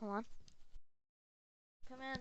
Hold on. Come in.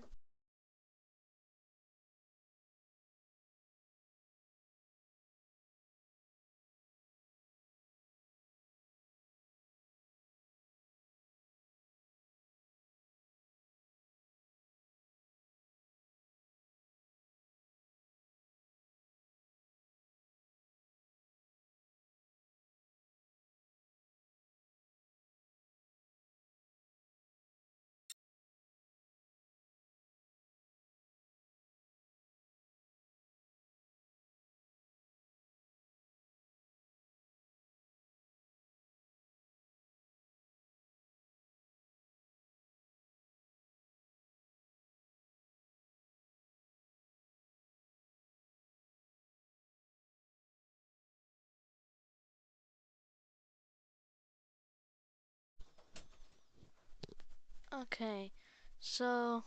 Okay, so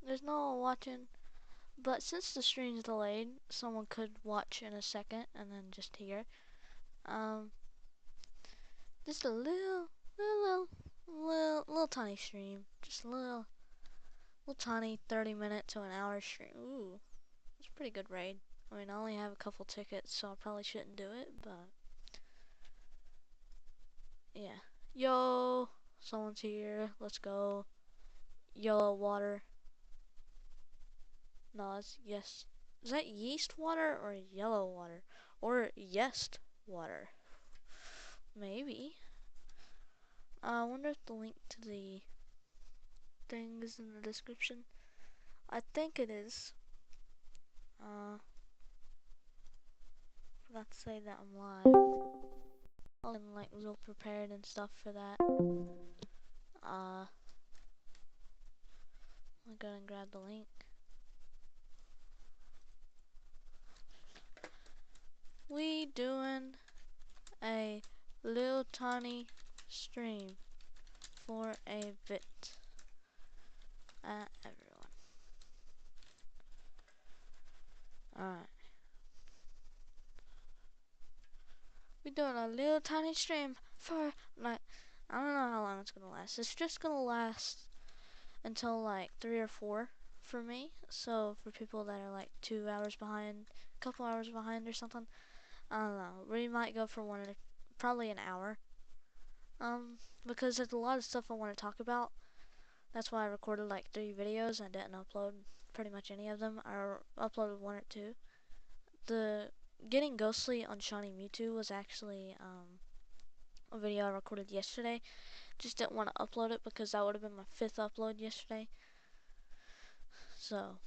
there's no watching, but since the stream's delayed, someone could watch in a second and then just hear. Um, just a little tiny stream, just a little tiny 30-minute to an hour stream. Ooh, it's a pretty good raid. I mean, I only have a couple tickets, so I probably shouldn't do it, but yeah. Yo, someone's here. Let's go. Yellow water. No, it's yes. Is that yeast water or yellow water? Or yeast water? Maybe. I wonder if the link to the thing is in the description. I think it is. Forgot to say that I'm live. I'll like real prepared and stuff for that. I'll go and grab the link. We doing a little tiny stream for a bit. Everyone. Alright. We doing a little tiny stream for like I don't know how long it's gonna last. It's just gonna last until like 3 or 4 for me. So for people that are like 2 hours behind, a couple hours behind or something, I don't know. We might go for probably an hour. Because there's a lot of stuff I want to talk about. That's why I recorded like 3 videos and didn't upload pretty much any of them. I uploaded 1 or 2. The getting ghostly on Shiny Mewtwo was actually a video I recorded yesterday. Just didn't want to upload it because that would have been my 5th upload yesterday. So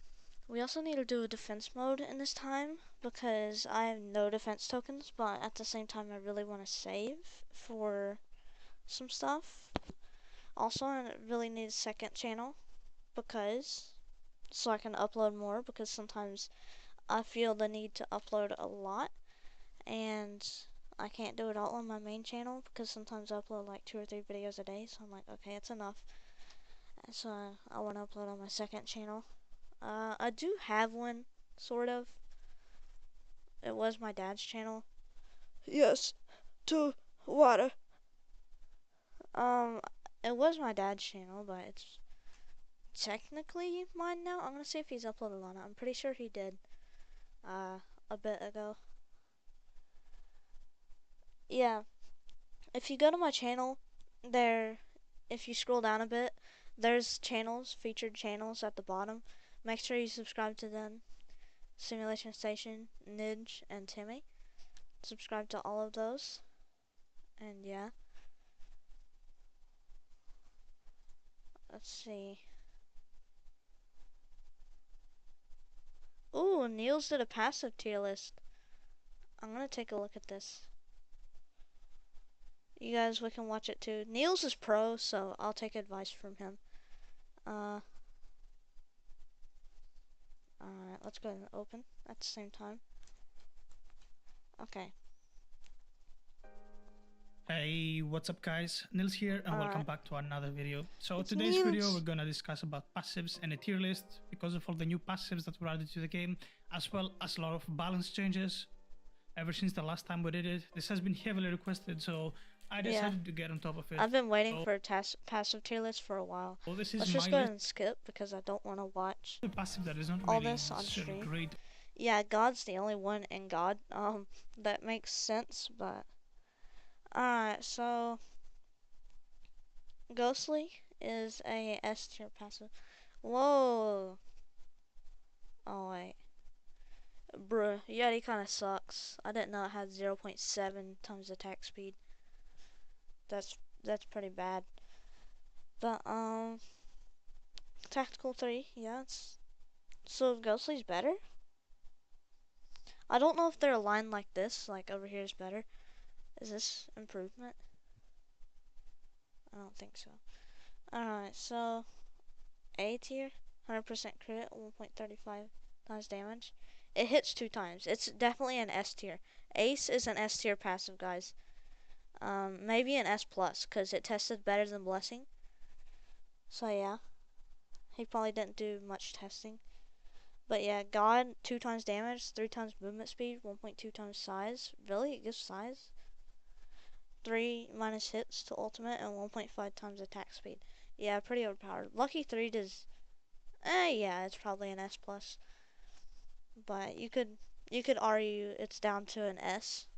we also need to do a defense mode in this time because I have no defense tokens, but at the same time I really want to save for some stuff. Also, I really need a second channel because so I can upload more, because sometimes I feel the need to upload a lot and I can't do it all on my main channel because sometimes I upload like 2 or 3 videos a day, so I'm like, okay, it's enough. So I want to upload on my second channel. I do have one, sort of. It was my dad's channel. Yes, to water. It was my dad's channel, but it's technically mine now. I'm gonna see if he's uploaded on it. I'm pretty sure he did, a bit ago. Yeah, if you go to my channel, if you scroll down a bit, there's channels, featured channels at the bottom. Make sure you subscribe to them. Simulation Station, Nidge, and Timmy. Subscribe to all of those. And yeah. Let's see. Ooh, Niels did a passive tier list. I'm gonna take a look at this. You guys, we can watch it too. Niels is pro, so I'll take advice from him. Alright, let's go ahead and open at the same time. Okay. Hey, what's up guys? Nils here and welcome back to another video. So It's today's Niels. video we're gonna discuss about passives and a tier list because of all the new passives that were added to the game, as well as a lot of balance changes ever since the last time we did it. This has been heavily requested, so I Yeah. decided to get on top of it. I've been waiting So, for a passive tier list for a while. this is Let's just my go ahead list. and skip because I don't want to watch A passive that is not all really this on necessarily stream. great. Yeah, God's the only one in God. That makes sense, but alright, so Ghostly is a S tier passive. Whoa. Oh wait. Bruh, Yeti kinda sucks. I didn't know it had 0.7 times attack speed. That's pretty bad. But Tactical 3, yeah, so Ghostly's better? I don't know if they're aligned like this, like over here is better. Is this improvement? I don't think so. Alright, so A tier, 100% crit, 1.35 times damage. It hits 2 times. It's definitely an S tier. Ace is an S tier passive, guys. Maybe an S plus, because it tested better than Blessing. So yeah, he probably didn't do much testing. But yeah, God, 2 times damage, 3 times movement speed, 1.2 times size. Really? It gives size? 3 minus hits to ultimate, and 1.5 times attack speed. Yeah, pretty overpowered. Lucky 3 does... yeah, it's probably an S+. Plus. But you could argue it's down to an S,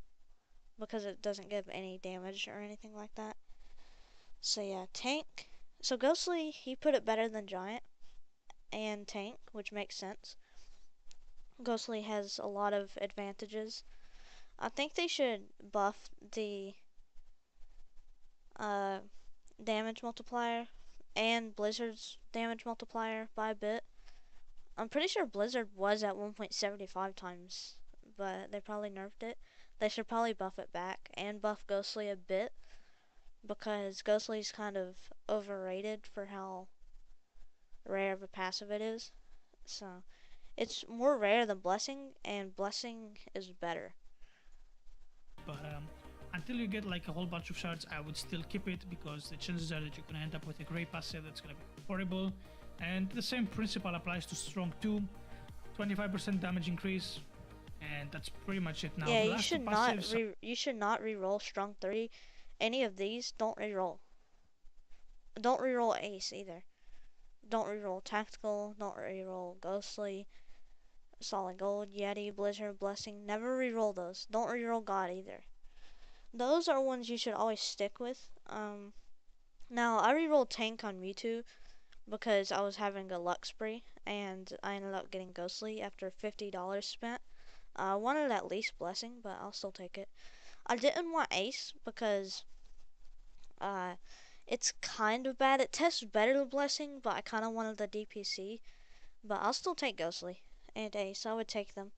because it doesn't give any damage or anything like that. So yeah, Tank. So Ghostly, he put it better than Giant and Tank, which makes sense. Ghostly has a lot of advantages. I think they should buff the damage multiplier and Blizzard's damage multiplier by a bit. I'm pretty sure Blizzard was at 1.75 times, but they probably nerfed it. They should probably buff it back and buff Ghostly a bit, because Ghostly's kind of overrated for how rare of a passive it is. So it's more rare than Blessing, and Blessing is better. But until you get like a whole bunch of shards, I would still keep it, because the chances are that you're gonna end up with a great passive that's gonna be horrible. And the same principle applies to Strong 2, 25% damage increase, and that's pretty much it. Now Yeah, the last two passives, you should not re-roll Strong 3. Any of these, don't re-roll. Don't re-roll Ace either. Don't re-roll Tactical, don't re-roll Ghostly, Solid Gold, Yeti, Blizzard, Blessing. Never re-roll those. Don't re-roll God either. Those are ones you should always stick with. Now, I re-rolled Tank on Mewtwo because I was having a luck spree, and I ended up getting Ghostly after $50 spent. I wanted at least Blessing, but I'll still take it. I didn't want Ace because it's kind of bad. It tests better than Blessing, but I kind of wanted the DPC. But I'll still take Ghostly and Ace. I would take them.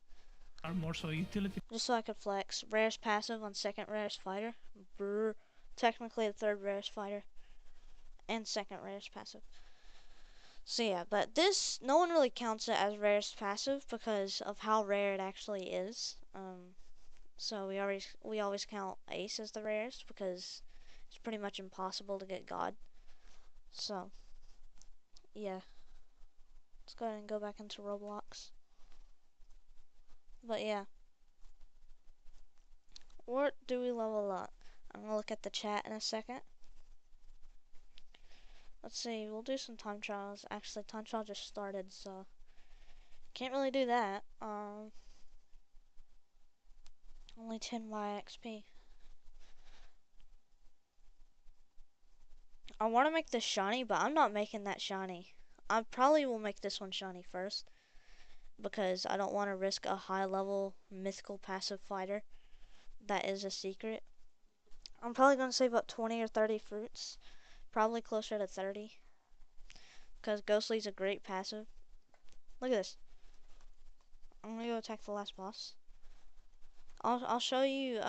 are more so utility. Just so I could flex. Rarest passive on second rarest fighter. Brr. Technically the third rarest fighter. And second rarest passive. So yeah, but this, no one really counts it as rarest passive because of how rare it actually is. So we always count Ace as the rarest because it's pretty much impossible to get God. So yeah, let's go ahead and go back into Roblox. But yeah, what do we level up? I'm gonna look at the chat in a second. Let's see, we'll do some time trials. Actually, time trial just started, so can't really do that. Only 10 YXP. I want to make this shiny, but I'm not making that shiny. I probably will make this one shiny first, because I don't want to risk a high level mythical passive fighter that is a secret. I'm probably going to save up 20 or 30 fruits, probably closer to 30, because Ghostly's a great passive. Look at this. I'm going to go attack the last boss. I'll show you,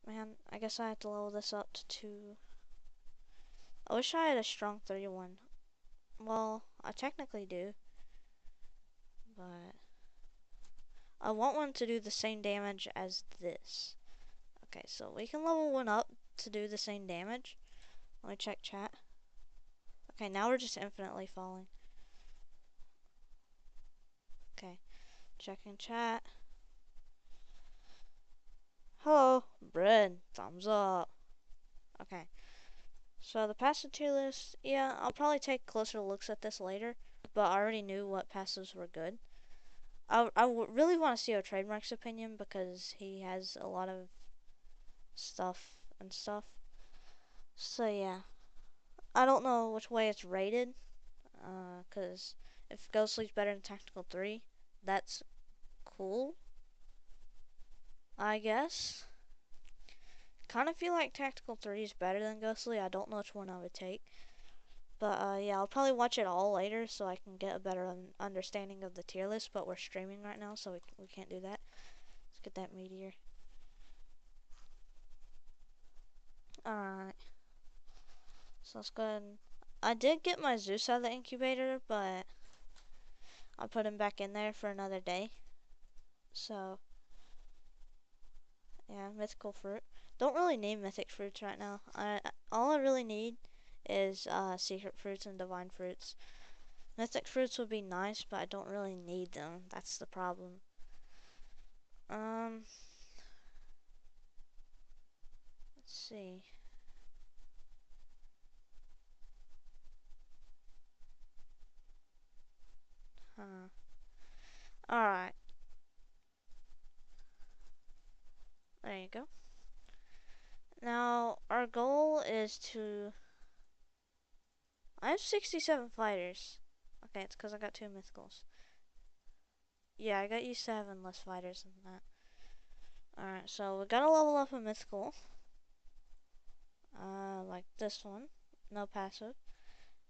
man, I guess I have to level this up to 2. I wish I had a strong 31. Well, I technically do, but I want one to do the same damage as this. Okay, so we can level one up to do the same damage. Let me check chat. Okay, now we're just infinitely falling. Okay, checking chat. Hello, bruh. good. Thumbs up. Okay. So the passive tier list, yeah, I'll probably take closer looks at this later, but I already knew what passives were good. Really want to see our Trademark's opinion because he has a lot of stuff and stuff. So yeah, I don't know which way it's rated, cause if Ghostly's better than Tactical 3, that's cool, I guess. Kind of feel like Tactical 3 is better than Ghostly. I don't know which one I would take. But yeah, I'll probably watch it all later so I can get a better understanding of the tier list. But we're streaming right now, so we can't do that. Let's get that meteor. Alright. So let's go ahead and... I did get my Zeus out of the incubator, but I'll put him back in there for another day. So, yeah, mythical fruit. Don't really need mythic fruits right now. All I really need is secret fruits and divine fruits. Mythic fruits would be nice, but I don't really need them. That's the problem. Let's see. Huh. Alright. There you go. Now, our goal is to... I have 67 fighters. Okay, it's because I got 2 mythicals. Yeah, I got you 7 less fighters than that. Alright, so we gotta level up a mythical. Like this one. No passive.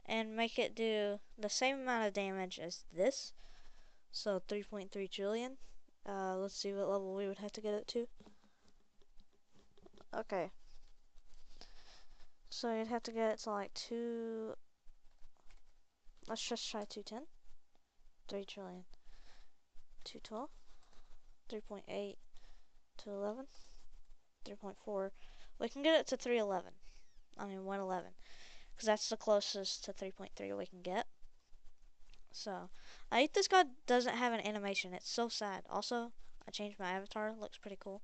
And make it do the same amount of damage as this. So 3.3 trillion. Let's see what level we would have to get it to. Okay. So you'd have to get it to like 2... Let's just try 210. 3 trillion. 212. 3.8 to 11. 3.4. We can get it to 311. I mean 111. Because that's the closest to 3.3 we can get. So, I think this guy doesn't have an animation. It's so sad. Also, I changed my avatar. It looks pretty cool.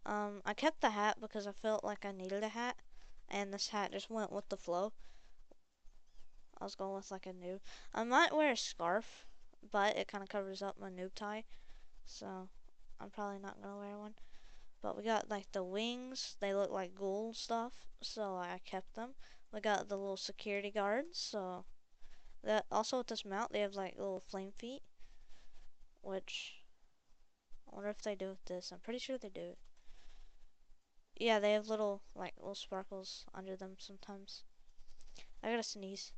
I kept the hat because I felt like I needed a hat. And this hat just went with the flow. I was going with like a noob. I might wear a scarf, but it kind of covers up my noob tie. So, I'm probably not going to wear one. But we got like the wings. They look like ghoul stuff. So, I kept them. We got the little security guards. So, that also with this mount, they have like little flame feet. Which, I wonder if they do with this. I'm pretty sure they do. Yeah, they have little sparkles under them sometimes. I gotta sneeze.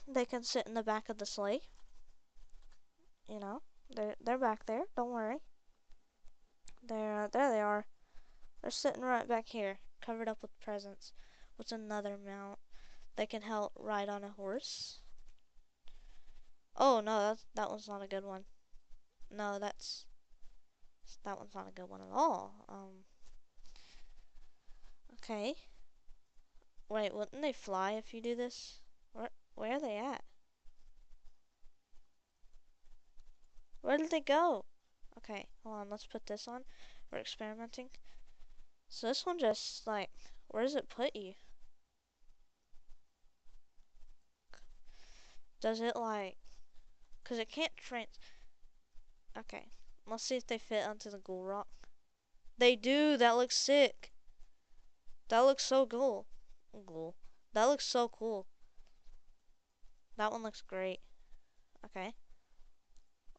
They can sit in the back of the sleigh. You know, they're back there. Don't worry. There they are. They're sitting right back here, covered up with presents. What's another mount? They can help ride on a horse. Oh no, that one's not a good one. No, that one's not a good one at all. Okay. Wait, wouldn't they fly if you do this? Where are they at? Where did they go? Okay, hold on, let's put this on. We're experimenting. So this one just, like, where does it put you? Does it, like, because it can't okay, let's see if they fit onto the ghoul rock. They do, that looks sick. That looks so cool. Ghoul. That looks so cool. That one looks great. Okay.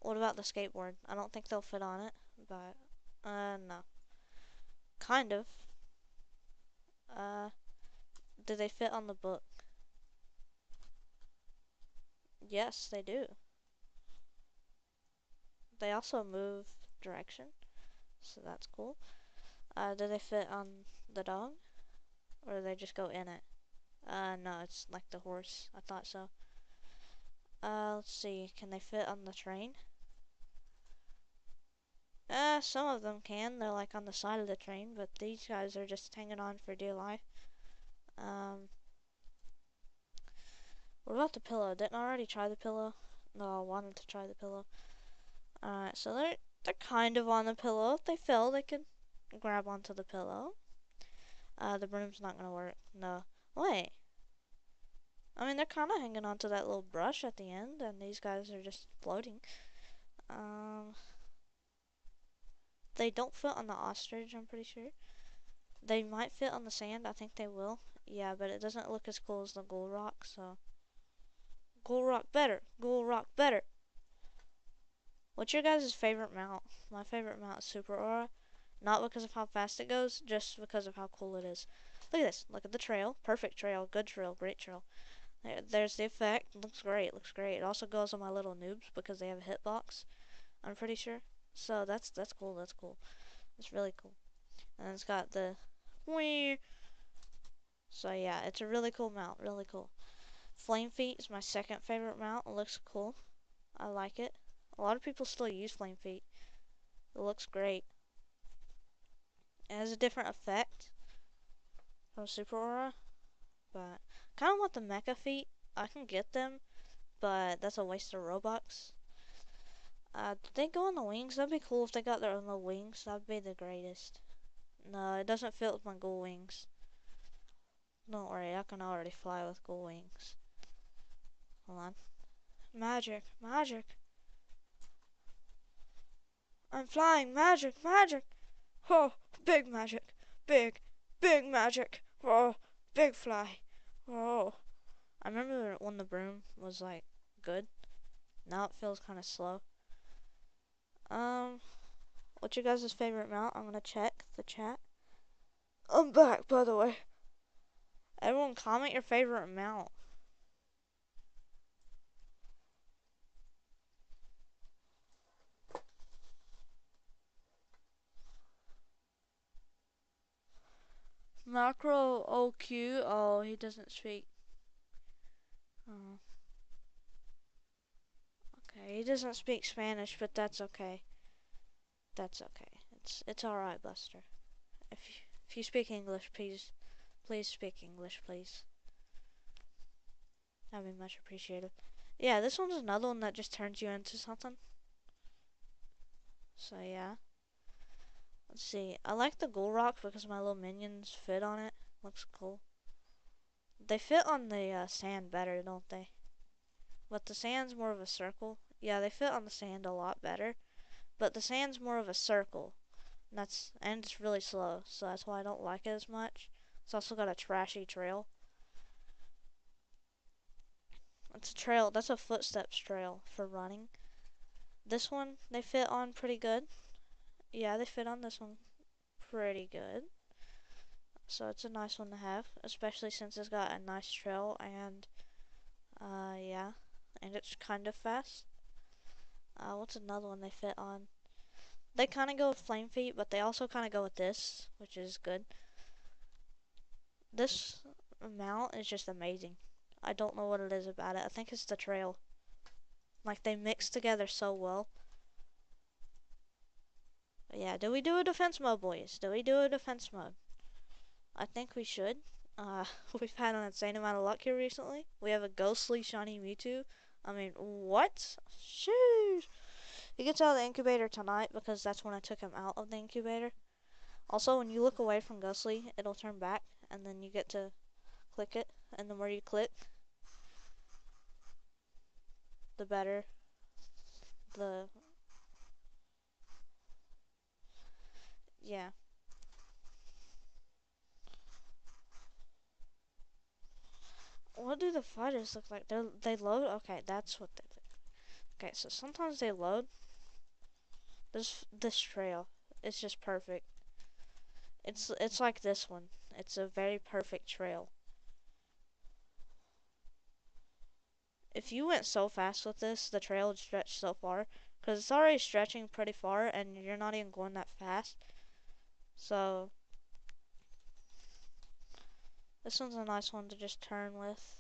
What about the skateboard? I don't think they'll fit on it, but, no. Kind of. Do they fit on the book? Yes, they do. They also move direction, so that's cool. Do they fit on the dog? Or do they just go in it? No, it's like the horse. I thought so. Let's see. Can they fit on the train? Some of them can. They're like on the side of the train, but these guys are just hanging on for dear life. What about the pillow? Didn't I already try the pillow? No, I wanted to try the pillow. Alright, so They're kind of on the pillow. If they fell, they could grab onto the pillow. The broom's not gonna work. No. Wait. I mean, they're kind of hanging onto that little brush at the end, and these guys are just floating. Um, they don't fit on the ostrich, I'm pretty sure. They might fit on the sand. I think they will. Yeah, but it doesn't look as cool as the Ghoul Rock, so... Ghoul Rock better. Ghoul Rock better. What's your guys' favorite mount? My favorite mount is Super Aura. Not because of how fast it goes, just because of how cool it is. Look at this. Look at the trail. Perfect trail. Good trail. Great trail. There's the effect. Looks great. Looks great. It also goes on my little noobs because they have a hitbox. I'm pretty sure. So that's cool. That's cool. It's really cool. And it's got the... So yeah, it's a really cool mount. Really cool. Flame Feet is my second favorite mount. It looks cool. I like it. A lot of people still use Flame Feet. It looks great. It has a different effect from Super Aura, but kind of want the Mecha Feet. I can get them, but that's a waste of Robux. They go on the wings. That'd be cool if they got their own little wings. That'd be the greatest. No, it doesn't fit with my ghoul wings. Don't worry, I can already fly with ghoul wings. Hold on. Magic, magic. I'm flying, magic, magic. Oh, big magic. Big, big magic. Oh, big fly. Oh. I remember when the broom was like good. Now it feels kind of slow. What's your guys' favorite mount? I'm gonna check the chat. I'm back, by the way. Everyone comment your favorite mount. Macro OQ. Oh, he doesn't speak. Oh. Okay, he doesn't speak Spanish, but that's okay. That's okay. It's alright, Buster. If you speak English, please speak English, please. That'd be much appreciated. Yeah, this one's another one that just turns you into something. So yeah. Let's see. I like the Ghoul Rock because my little minions fit on it. Looks cool. They fit on the sand better, don't they? But the sand's more of a circle. Yeah, they fit on the sand a lot better. But the sand's more of a circle. And it's really slow, so that's why I don't like it as much. It's also got a trashy trail. It's a trail, that's a footsteps trail for running. This one, they fit on pretty good. Yeah, they fit on this one pretty good. So it's a nice one to have, especially since it's got a nice trail and, yeah. And it's kind of fast. What's another one they fit on? They kind of go with Flame Feet, but they also kind of go with this, which is good. This mount is just amazing. I don't know what it is about it. I think it's the trail. Like, they mix together so well. But yeah, do we do a defense mode, boys? Do we do a defense mode? I think we should. We've had an insane amount of luck here recently. We have a ghostly shiny Mewtwo. I mean, what? Sheesh. He gets out of the incubator tonight because that's when I took him out of the incubator. Also, when you look away from Ghostly, it'll turn back, and then you get to click it. And the more you click, the better the... Yeah. What do the fighters look like? They load? Okay, that's what they look. Okay, so sometimes they load. This trail, it's just perfect. It's like this one. It's a very perfect trail. If you went so fast with this, the trail would stretch so far. Because it's already stretching pretty far, and you're not even going that fast. So, this one's a nice one to just turn with.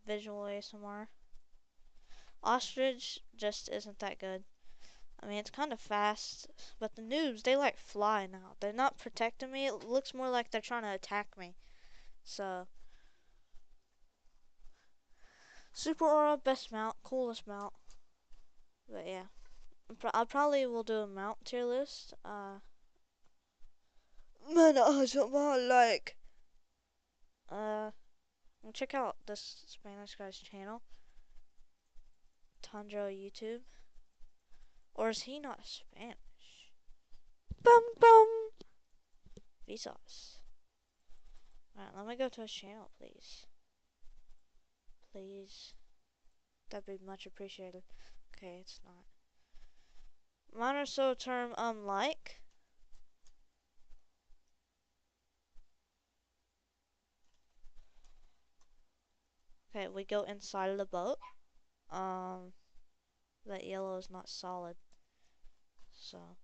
Visual ASMR. Ostrich just isn't that good. I mean, it's kind of fast, but the noobs, they like fly now. They're not protecting me. It looks more like they're trying to attack me. So, Super Aura, best mount, coolest mount. But yeah, I probably will do a mount tier list. Man, awesome, like. Check out this Spanish guy's channel, Tandro YouTube. Or is he not Spanish? Bum bum. Vsauce. Alright, let me go to his channel, please. Please. That'd be much appreciated. Okay, it's not. Minor so term unlike. Okay, we go inside of the boat. That yellow is not solid. So,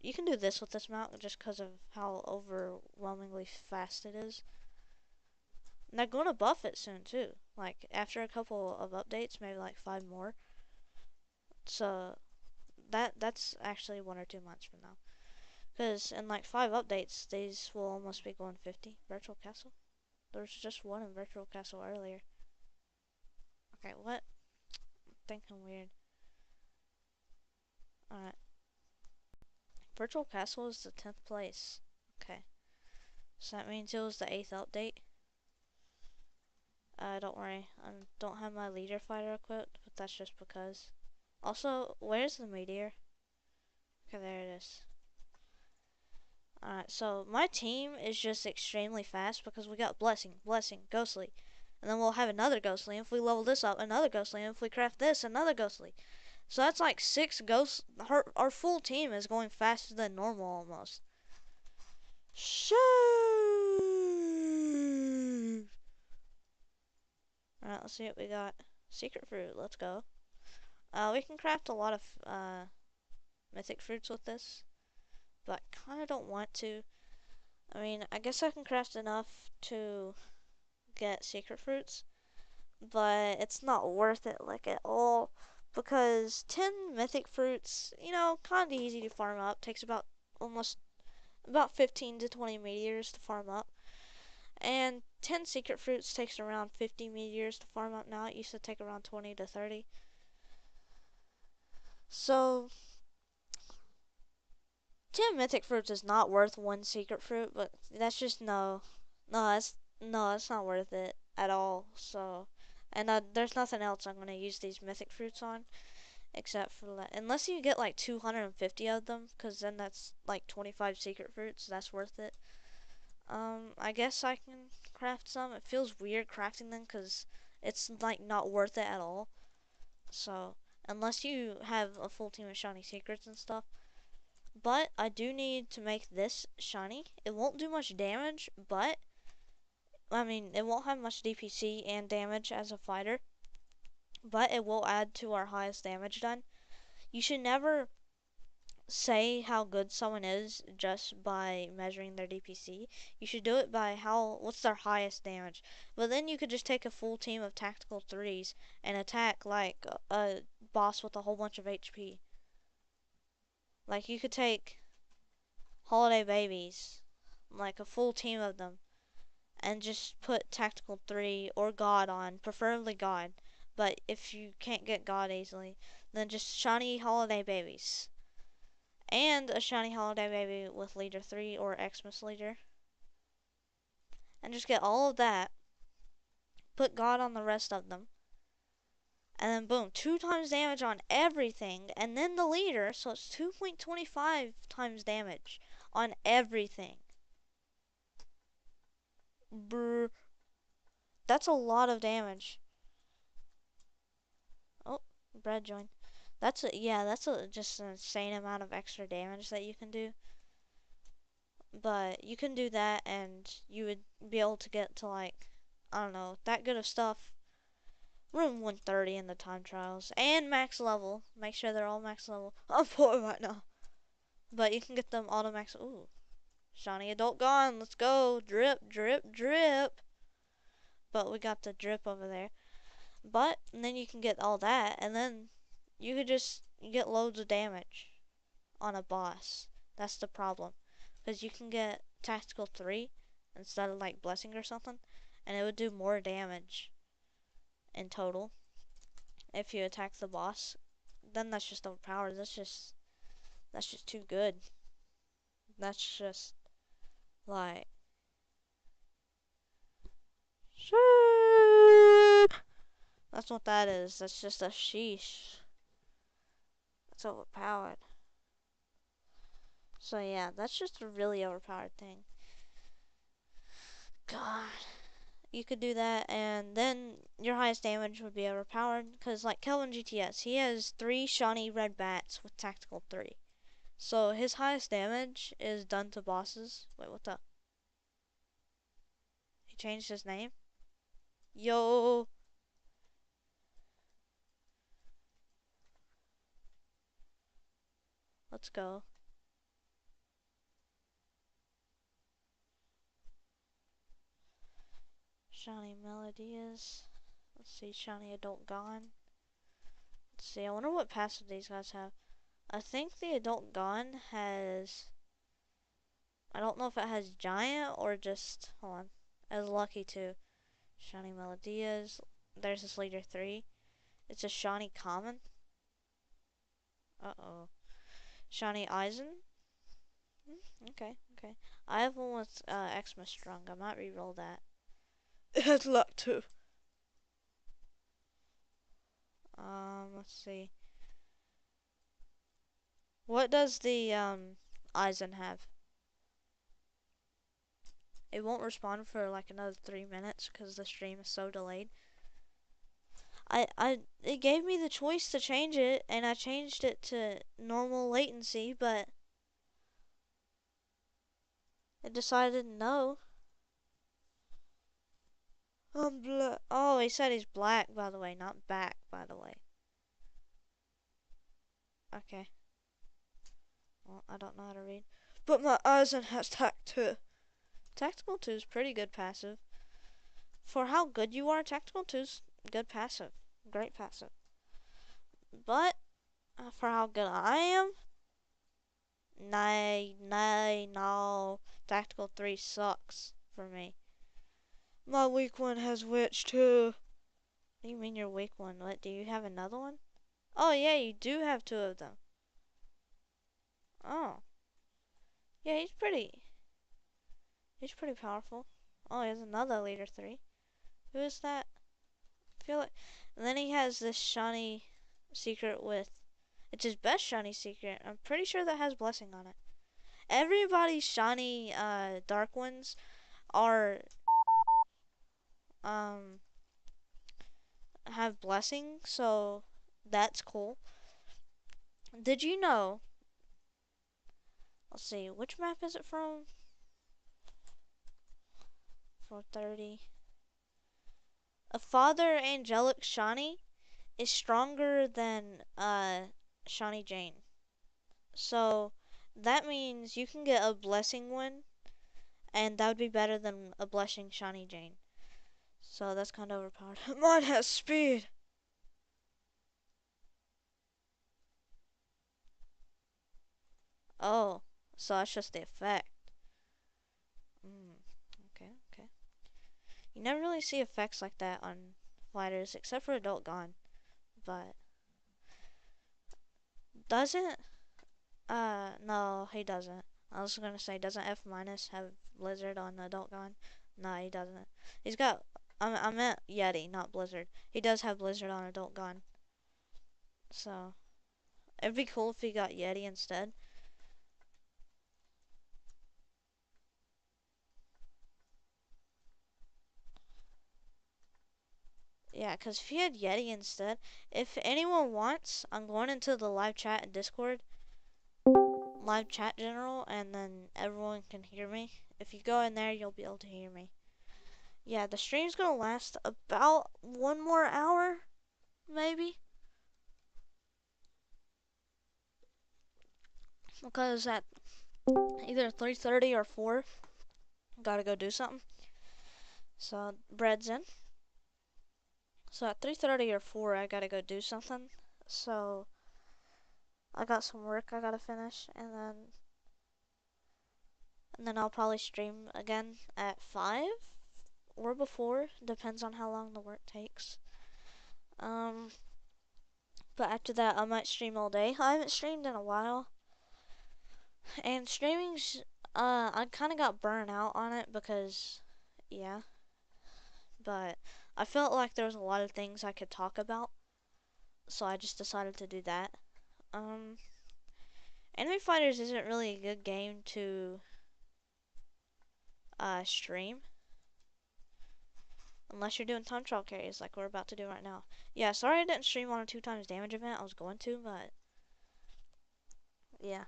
you can do this with this mount just because of how overwhelmingly fast it is. And they're going to buff it soon too. Like, after a couple of updates, maybe like 5 more. So, that's actually 1 or 2 months from now. Because in like 5 updates, these will almost be going 50. Virtual Castle? There was just one in Virtual Castle earlier. Okay, what? I'm thinking weird. Alright. Virtual Castle is the 10th place. Okay. So that means it was the 8th update. Don't worry. I don't have my leader fighter equipped, but that's just because. Also, where's the meteor? Okay, there it is. Alright, so my team is just extremely fast because we got Blessing, Ghostly. And then we'll have another Ghostly. And if we level this up, another Ghostly. And if we craft this, another Ghostly. So that's like 6 ghosts. Our full team is going faster than normal almost. Shoot! Alright, let's see what we got. Secret fruit, let's go. We can craft a lot of mythic fruits with this, but I kind of don't want to. I mean, I guess I can craft enough to get secret fruits, but it's not worth it like at all because 10 mythic fruits, you know, kind of easy to farm up. Takes about 15 to 20 meteors to farm up. And 10 secret fruits takes around 50 meteors to farm up now. It used to take around 20 to 30. So 10 mythic fruits is not worth 1 secret fruit, but that's just that's not worth it at all. So, and there's nothing else I'm gonna use these mythic fruits on except for that. Unless you get like 250 of them, because then that's like 25 secret fruits. That's worth it. I guess I can craft some. It feels weird crafting them because it's like not worth it at all. So, unless you have a full team of shiny secrets and stuff. But I do need to make this shiny. It won't do much damage, but I mean, it won't have much DPC and damage as a fighter, but it will add to our highest damage done. You should never say how good someone is just by measuring their DPC. You should do it by what's their highest damage. But then you could just take a full team of tactical 3s and attack like a boss with a whole bunch of HP. Like you could take Holiday Babies, like a full team of them, and just put tactical 3 or God on, preferably God. But if you can't get God easily, then just shiny Holiday Babies. And a shiny Holiday Baby with Leader 3 or Xmas Leader. And just get all of that. Put God on the rest of them. And then boom, 2 times damage on everything. And then the leader, so it's 2.25 times damage on everything. Brr. That's a lot of damage. Oh, Bread joined. That's just an insane amount of extra damage that you can do. But you can do that and you would be able to get to like, I don't know, that good of stuff. Room 130 in the time trials. And max level. Make sure they're all max level. I'm poor right now. But you can get them auto max. Ooh. Shiny adult gone. Let's go. Drip, drip, drip. But we got the drip over there. But and then you can get all that. And then you could just get loads of damage on a boss. That's the problem. Because you can get tactical 3 instead of like blessing or something. And it would do more damage in total. if you attack the boss, then that's just overpowered. That's just too good. That's just like that's what that is. That's just a sheesh. That's overpowered. So yeah, that's just a really overpowered thing. God. You could do that, and then your highest damage would be overpowered. Because, like Kelvin GTS, he has 3 shiny red bats with tactical 3. So his highest damage is done to bosses. Wait, what the? He changed his name? Yo! Let's go. Shiny Melodies. Let's see, Shiny Adult Gone. Let's see, I wonder what passive these guys have. I think the Adult Gone has... I don't know if it has Giant or just... Hold on. As Lucky too. Shiny Melodias. There's this Leader 3. It's a Shiny Common. Uh-oh. Shiny Eisen. Okay, okay. I have one with Xmas Strung. I might re-roll that. It has luck too. Let's see. What does the Eisen have? It won't respond for like another 3 minutes because the stream is so delayed. It gave me the choice to change it, and I changed it to normal latency, but it decided no. Oh, he said he's black, by the way, not back, by the way. Okay. Well, I don't know how to read. But my Eisen has tact 2. Tactical 2 is pretty good passive. For how good you are, Tactical 2's good passive. Great passive. But, for how good I am, no. Tactical 3 sucks for me. My weak one has Witch too. What do you mean your weak one? What, do you have another one? Oh yeah, you do have 2 of them. Oh. Yeah, he's pretty powerful. Oh, he has another Leader 3. Who is that? I feel like... And then he has this shiny secret with... It's his best shiny secret. I'm pretty sure that has Blessing on it. Everybody's shiny dark ones are... have Blessing, so that's cool. Did you know... Let's see, which map is it from? 430. A Father Angelic Shiny is stronger than Shiny Jane. So that means you can get a Blessing one, and that would be better than a Blessing Shiny Jane. So that's kind of overpowered. Mine has speed. Oh, so that's just the effect. Okay, okay. You never really see effects like that on fighters, except for Adult Gone. But doesn't no, he doesn't. I was gonna say, doesn't F minus have Blizzard on Adult Gone? No, he doesn't. He's got. I meant Yeti, not Blizzard. He does have Blizzard on Adult Gone. So it'd be cool if he got Yeti instead. Yeah, because if he had Yeti instead, if anyone wants, I'm going into the live chat in Discord, live chat general, and then everyone can hear me. If you go in there, you'll be able to hear me. Yeah, the stream's gonna last about 1 more hour, maybe. Because at either 3:30 or 4, gotta go do something. So, bread's in. So at 3:30 or 4, I gotta go do something. So, I got some work I gotta finish, and then I'll probably stream again at 5 or before, depends on how long the work takes. But after that, I might stream all day. I haven't streamed in a while, and streaming's I kind of got burnt out on it because, yeah. But I felt like there was a lot of things I could talk about, so I just decided to do that. Um, Enemy Fighters isn't really a good game to stream unless you're doing time trial carries like we're about to do right now. Yeah, sorry I didn't stream on a 2 times damage event. I was going to, but yeah.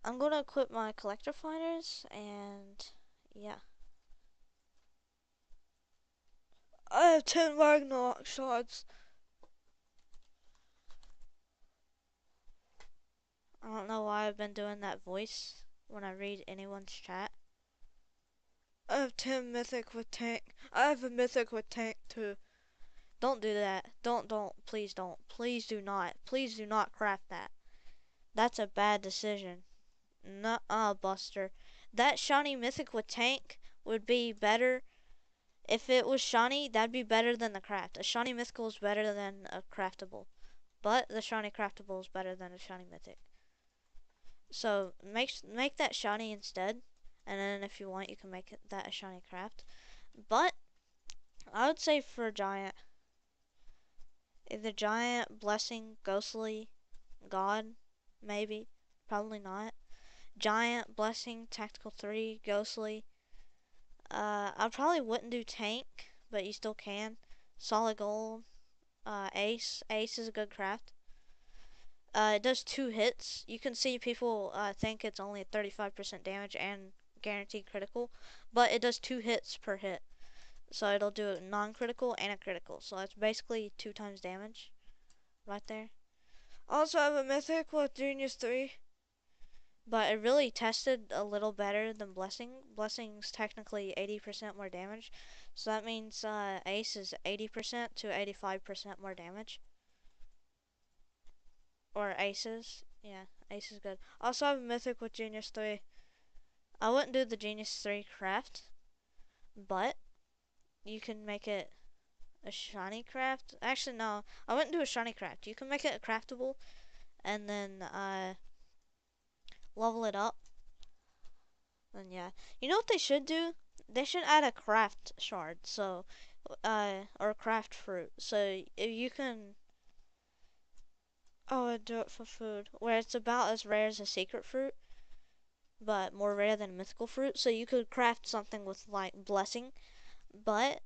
I'm gonna equip my collector fighters and yeah. I have 10 Ragnarok shards. I don't know why I've been doing that voice when I read anyone's chat. I have 10 mythic with tank. I have a mythic with tank too. Don't do that. Don't. Please don't. Please do not. Please do not craft that. That's a bad decision. Nuh-uh, Buster. That shiny mythic with tank would be better. If it was shiny, that'd be better than the craft. A shiny mythical is better than a craftable. But the shiny craftable is better than a shiny mythic. So make that shiny instead. And then if you want, you can make that a shiny craft. But I would say for giant, either giant, blessing, ghostly, god, maybe, probably not. Giant, blessing, tactical 3, ghostly. I probably wouldn't do tank, but you still can. Solid gold, ace. Ace is a good craft. It does 2 hits. You can see people think it's only 35% damage and guaranteed critical, but it does 2 hits per hit. So it'll do a non-critical and a critical. So that's basically 2 times damage right there. Also have a mythic with Genius 3. But it really tested a little better than Blessing. Blessing's technically 80% more damage. So that means Ace is 80% to 85% more damage. Or Aces. Yeah, Ace is good. Also have a mythic with Genius 3. I wouldn't do the Genius 3 craft, but you can make it a shiny craft. Actually, no, I wouldn't do a shiny craft. You can make it a craftable and then level it up. And yeah, you know what they should do? They should add a craft shard, so or craft fruit. So if you can, oh, I'd do it for food, where it's about as rare as a secret fruit, but more rare than a mythical fruit. So you could craft something with like blessing, but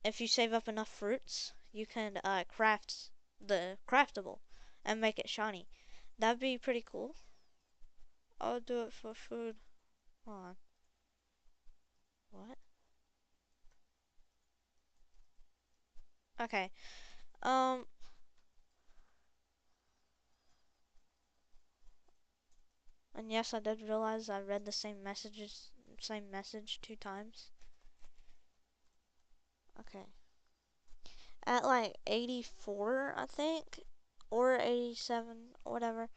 if you save up enough fruits, you can craft the craftable and make it shiny. That'd be pretty cool. I'll do it for food. Hold on. What? Okay. Um. And yes, I did realize I read the same message 2 times. Okay. At like 84, I think, or 87, whatever,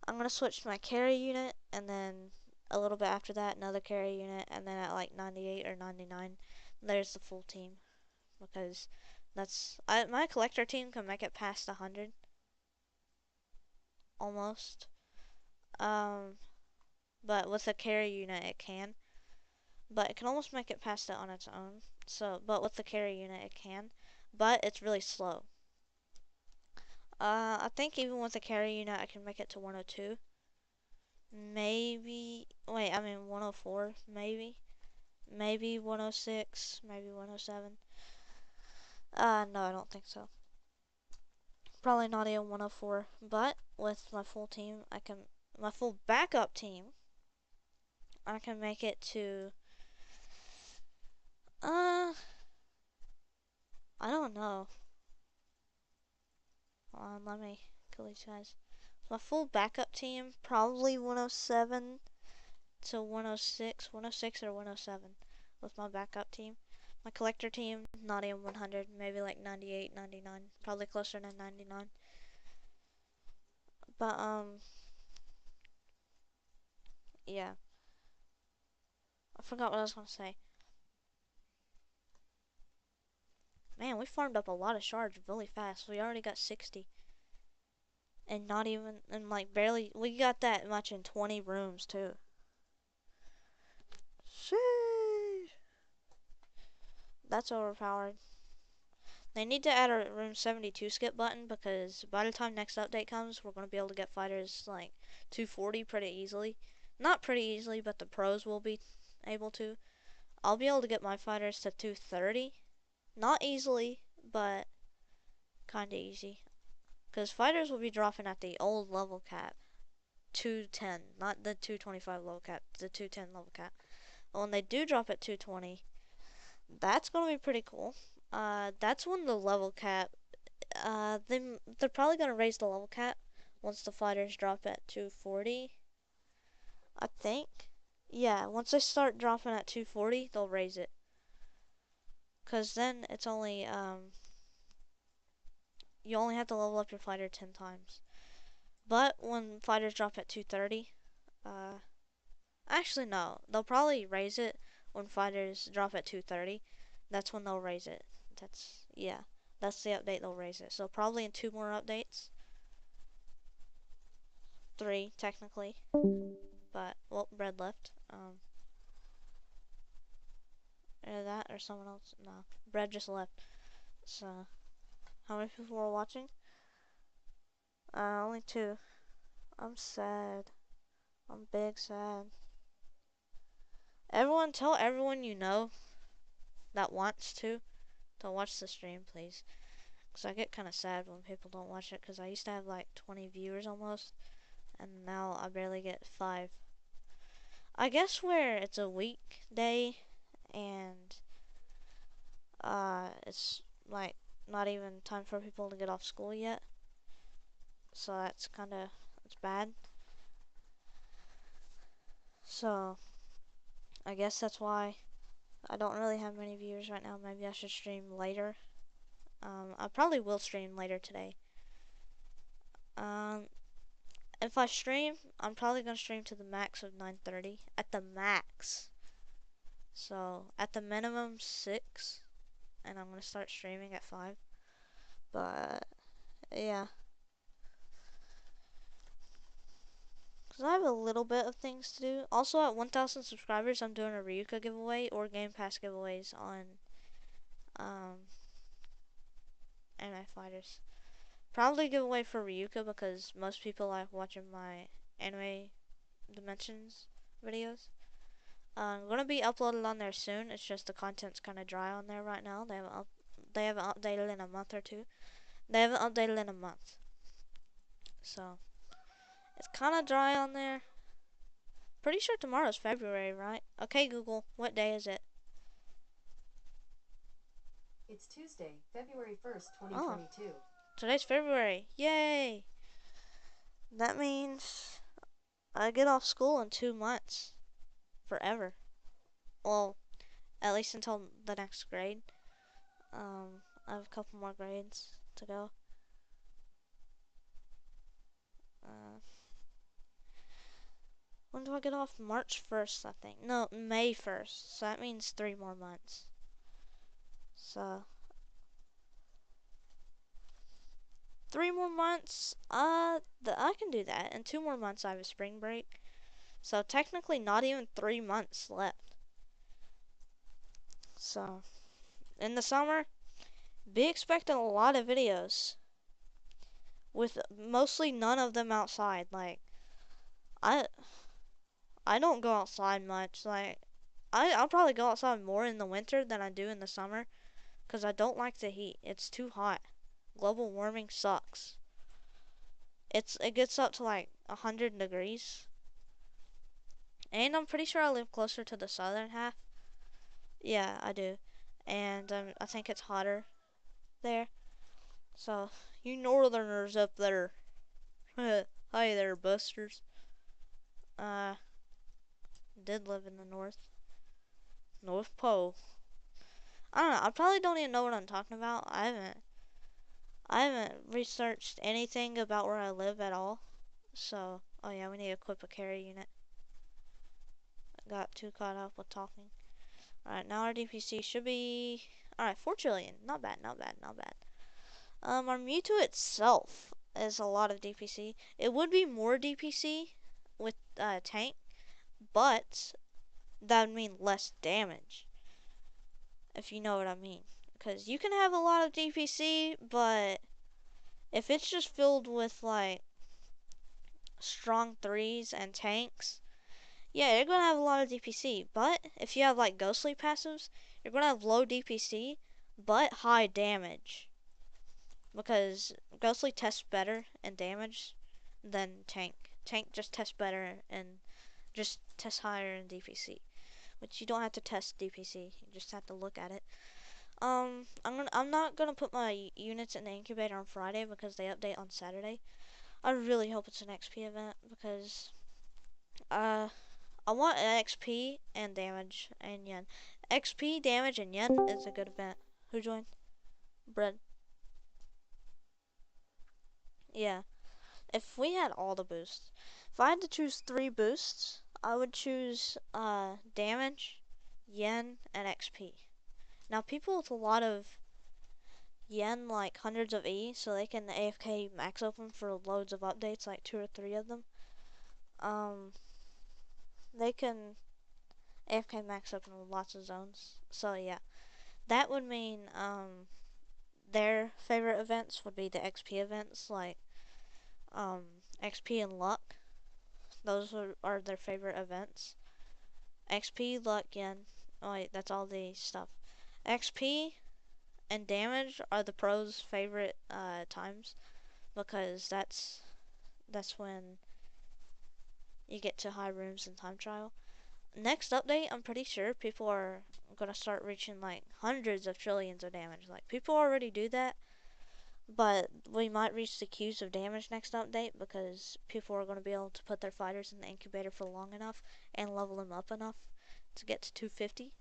I'm gonna switch to my carry unit, and then a little bit after that, another carry unit, and then at like 98 or 99, there's the full team. Because my collector team can make it past 100. Almost. Um, but with a carry unit, it can. But it can almost make it past it on its own. So, but with the carry unit, it can. But it's really slow. I think even with the carry unit, I can make it to 102. Maybe, wait, I mean 104, maybe. Maybe 106, maybe 107. No, I don't think so. Probably not even 104. But with my full team, my full backup team, I can make it to, I don't know. Hold on, let me kill these guys. My full backup team, probably 107 to 106, 106 or 107 with my backup team. My collector team, not even 100, maybe like 98, 99, probably closer to 99. But, yeah. I forgot what I was gonna say. Man, we farmed up a lot of shards really fast. We already got 60. And not even, and like barely, we got that much in 20 rooms too. Sheesh. That's overpowered. They need to add a room 72 skip button because by the time next update comes, we're going to be able to get fighters like 240 pretty easily. Not pretty easily, but the pros will be able to. I'll be able to get my fighters to 230. Not easily, but kinda easy. Because fighters will be dropping at the old level cap. 210, not the 225 level cap, the 210 level cap. But when they do drop at 220, that's going to be pretty cool. That's when the level cap, they're probably going to raise the level cap once the fighters drop at 240, I think. Yeah, once they start dropping at 240, they'll raise it. Because then it's only, you only have to level up your fighter 10 times. But when fighters drop at 230, actually no, they'll probably raise it when fighters drop at 230. That's when they'll raise it. Yeah, that's the update they'll raise it. So probably in 2 more updates. 3, technically. But, well, Bread left. Either that or someone else. No, Bread just left. So, how many people were watching? Only 2. I'm sad. I'm big sad. Everyone, tell everyone you know that wants to watch the stream, please. Because I get kind of sad when people don't watch it, because I used to have like 20 viewers almost, and now I barely get 5. I guess where it's a weekday, and it's like not even time for people to get off school yet, so that's it's bad. So, I guess that's why I don't really have many viewers right now. Maybe I should stream later. I probably will stream later today. If I stream, I'm probably gonna stream to the max of 9:30. At the max. So at the minimum 6, and I'm gonna start streaming at 5. But yeah, because I have a little bit of things to do. Also, at 1,000 subscribers, I'm doing a Ryuka giveaway or Game Pass giveaways on um, Anime Fighters. Probably giveaway for Ryuka because most people like watching my Anime Dimensions videos. Gonna be uploaded on there soon. It's just the content's kind of dry on there right now. They haven't updated in a month or two. They haven't updated in a month, so it's kind of dry on there. Pretty sure tomorrow's February, right? Okay, Google, what day is it? It's Tuesday, February 1st, Oh, 2022. today's February. Yay! That means I get off school in 2 months. Forever. Well, at least until the next grade. I have a couple more grades to go. Uh, when do I get off? March 1st, I think. No, May 1st. So that means 3 more months. So, 3 more months, I can do that. In 2 more months, I have a spring break. So, technically, not even 3 months left. So, in the summer, be expecting a lot of videos. With mostly none of them outside. Like, I I don't go outside much. Like, I'll probably go outside more in the winter than I do in the summer. Because I don't like the heat. It's too hot. Global warming sucks. It gets up to like 100 degrees. And I'm pretty sure I live closer to the southern half. Yeah, I do. And I think it's hotter there. So, you northerners up there. Hi there, busters. Uh, did live in the North Pole. I don't know. I probably don't even know what I'm talking about. I haven't researched anything about where I live at all. So, oh yeah, we need to equip a carry unit. Got too caught up with talking. Alright, now our DPC should be Alright, 4 trillion. Not bad, not bad, not bad. Our Mewtwo itself is a lot of DPC. It would be more DPC with tank, but that would mean less damage, if you know what I mean. Because you can have a lot of DPC, but if it's just filled with like strong 3s and tanks, yeah, you're gonna have a lot of DPC. But if you have like ghostly passives, you're gonna have low DPC but high damage. Because ghostly tests better in damage than tank. Tank just tests better and just tests higher in DPC. Which you don't have to test DPC, you just have to look at it. I'm not gonna put my units in the incubator on Friday because they update on Saturday. I really hope it's an XP event because I want XP and damage and yen. XP, damage, and yen is a good event. Who joined? Bread. Yeah. If we had all the boosts, if I had to choose 3 boosts, I would choose damage, yen, and XP. Now people with a lot of yen, like hundreds of E, so they can AFK max open for loads of updates, like 2 or 3 of them. They can AFK max open with lots of zones. So yeah, that would mean their favorite events would be the XP events, like XP and luck. Those are their favorite events. XP, luck, yen. Oh wait, that's all the stuff. XP and damage are the pros' favorite times because that's when you get to high rooms in time trial. Next update, I'm pretty sure people are gonna start reaching like hundreds of trillions of damage. Like people already do that, but we might reach the Qs of damage next update because people are gonna be able to put their fighters in the incubator for long enough and level them up enough to get to 250.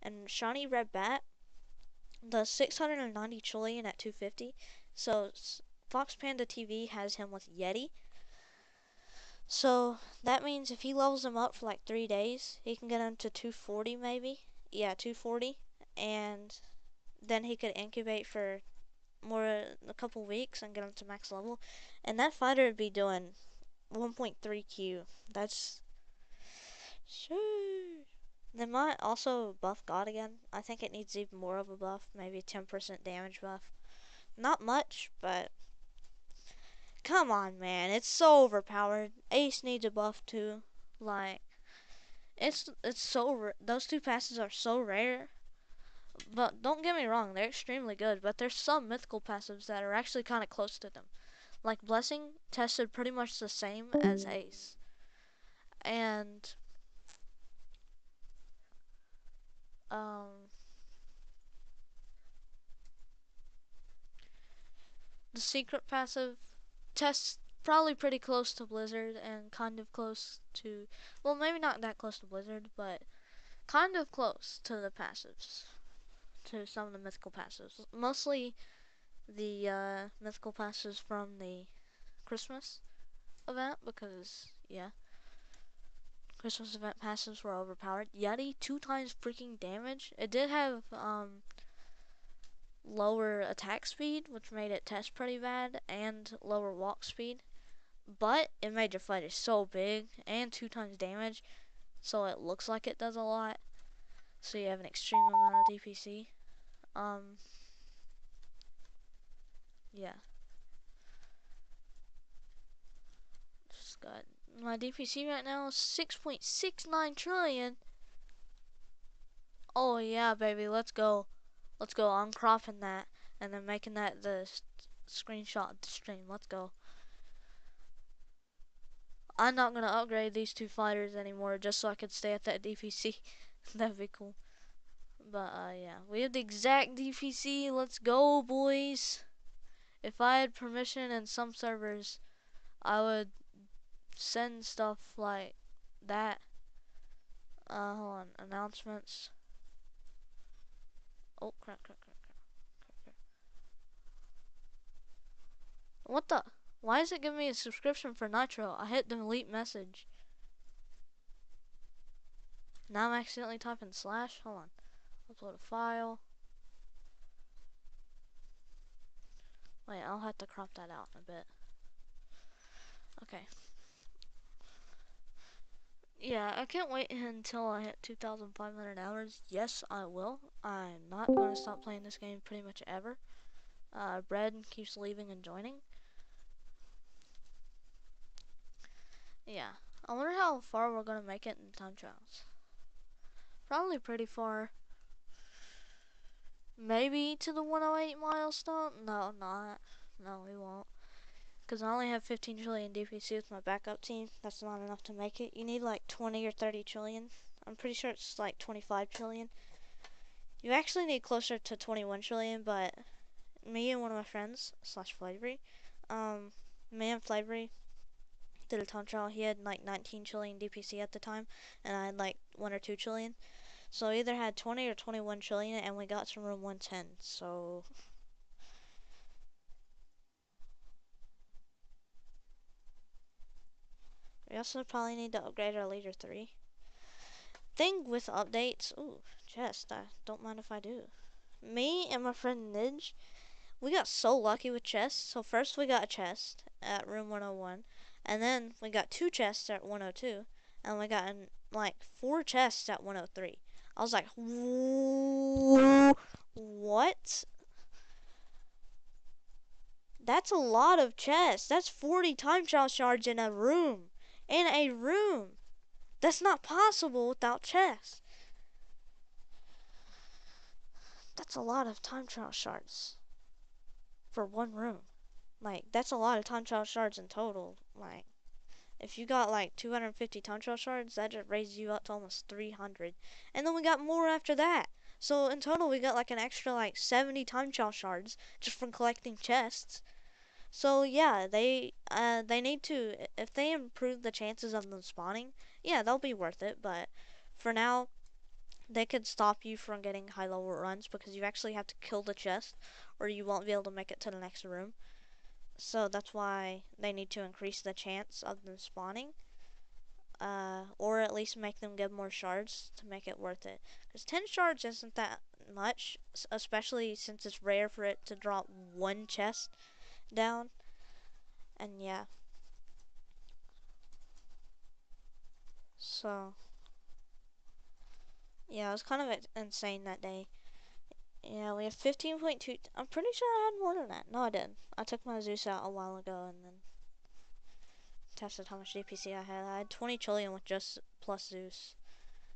And Shiny Red Bat does 690 trillion at 250. So Fox Panda TV has him with Yeti. So that means if he levels him up for like 3 days, he can get him to 240 maybe. Yeah, 240. And then he could incubate for a couple weeks and get him to max level. And that fighter would be doing 1.3 Q. That's sure. They might also buff God again. I think it needs even more of a buff, maybe a 10% damage buff. Not much, but come on, man, it's so overpowered. Ace needs a buff too. Like, it's so those 2 passes are so rare. But don't get me wrong, they're extremely good. But there's some mythical passives that are actually kind of close to them. Like Blessing tested pretty much the same as Ace, and the secret passive tests probably pretty close to Blizzard and kind of close to, well, maybe not that close to Blizzard, but kind of close to the passives, to some of the mythical passives. Mostly the mythical passives from the Christmas event because, yeah, Christmas event passives were overpowered. Yeti, 2 times freaking damage. It did have lower attack speed, which made it test pretty bad, and lower walk speed. But it made your fighter so big, and 2 times damage, so it looks like it does a lot. So you have an extreme amount of DPC. Yeah. Just got my DPC right now is 6.69 trillion. Oh yeah, baby, let's go. Let's go. I'm cropping that and then making that the screenshot of the stream. Let's go. I'm not gonna upgrade these 2 fighters anymore just so I could stay at that DPC. That'd be cool. But yeah, we have the exact DPC. Let's go, boys. If I had permission in some servers, I would send stuff like that. Hold on. Announcements. Oh, crap. What the? Why is it giving me a subscription for Nitro? I hit delete message. Now I'm accidentally typing slash. Hold on. Upload a file. Wait, I'll have to crop that out in a bit. Okay. Yeah, I can't wait until I hit 2,500 hours. Yes, I will. I'm not going to stop playing this game pretty much ever. Bread keeps leaving and joining. Yeah. I wonder how far we're going to make it in time trials. Probably pretty far. Maybe to the 108 milestone? No, not. No, we won't. Because I only have 15 trillion DPC with my backup team. That's not enough to make it. You need like 20 or 30 trillion. I'm pretty sure it's like 25 trillion. You actually need closer to 21 trillion, but me and one of my friends, slash Flavery, me and Flavery did a time trial. He had like 19 trillion DPC at the time, and I had like 1 or 2 trillion. So I either had 20 or 21 trillion, and we got to room 110. So we also probably need to upgrade our leader 3. Thing with updates, ooh, chest, I don't mind if I do. Me and my friend Nidge, we got so lucky with chests. So first we got a chest at room 101, and then we got 2 chests at 102, and we got like 4 chests at 103. I was like, what? That's a lot of chests. That's 40 time trial shards in a room. In a room. That's not possible without chests. That's a lot of time trial shards for one room. Like, that's a lot of time trial shards in total. Like, if you got like 250 time trial shards, that just raises you up to almost 300. And then we got more after that. So in total, we got like an extra like 70 time trial shards just from collecting chests. So yeah, they need to, if they improve the chances of them spawning, yeah, they'll be worth it. But for now, they could stop you from getting high level runs because you actually have to kill the chest or you won't be able to make it to the next room. So that's why they need to increase the chance of them spawning. Or at least make them give more shards to make it worth it. Because 10 shards isn't that much, especially since it's rare for it to drop one chest down. And yeah. So, yeah, it was kind of insane that day. Yeah, we have 15.2. I'm pretty sure I had more than that. No, I didn't. I took my Zeus out a while ago and then tested how much DPC I had. I had 20 trillion with just plus Zeus,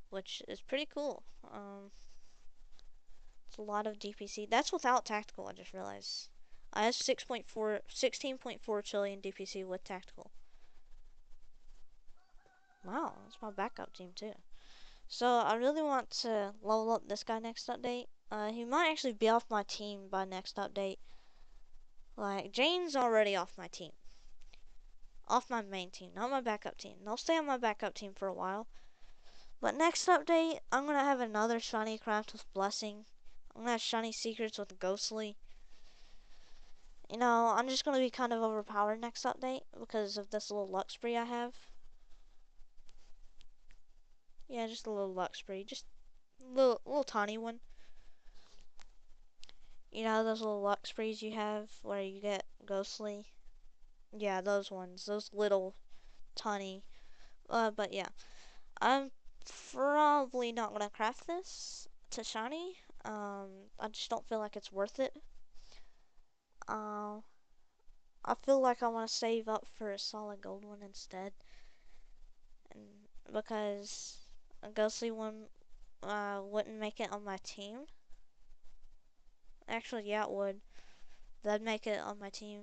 which is pretty cool. It's a lot of DPC. That's without tactical, I just realized. I have 16.4 trillion DPC with tactical. Wow, that's my backup team too. So I really want to level up this guy next update. He might actually be off my team by next update. Like, Jane's already off my team. Off my main team, not my backup team. They'll stay on my backup team for a while. But next update, I'm going to have another shiny craft with Blessing. I'm going to have shiny secrets with Ghostly. You know, I'm just going to be kind of overpowered next update because of this little luck spree I have. Yeah, just a little luck spree. Just a little tiny one. You know those little luck sprees you have where you get Ghostly? Yeah, those ones. Those little tiny. But yeah. I'm probably not going to craft this to shiny. I just don't feel like it's worth it. I feel like I want to save up for a solid gold one instead. And because a ghostly one wouldn't make it on my team. Actually, yeah, it would. That'd make it on my team.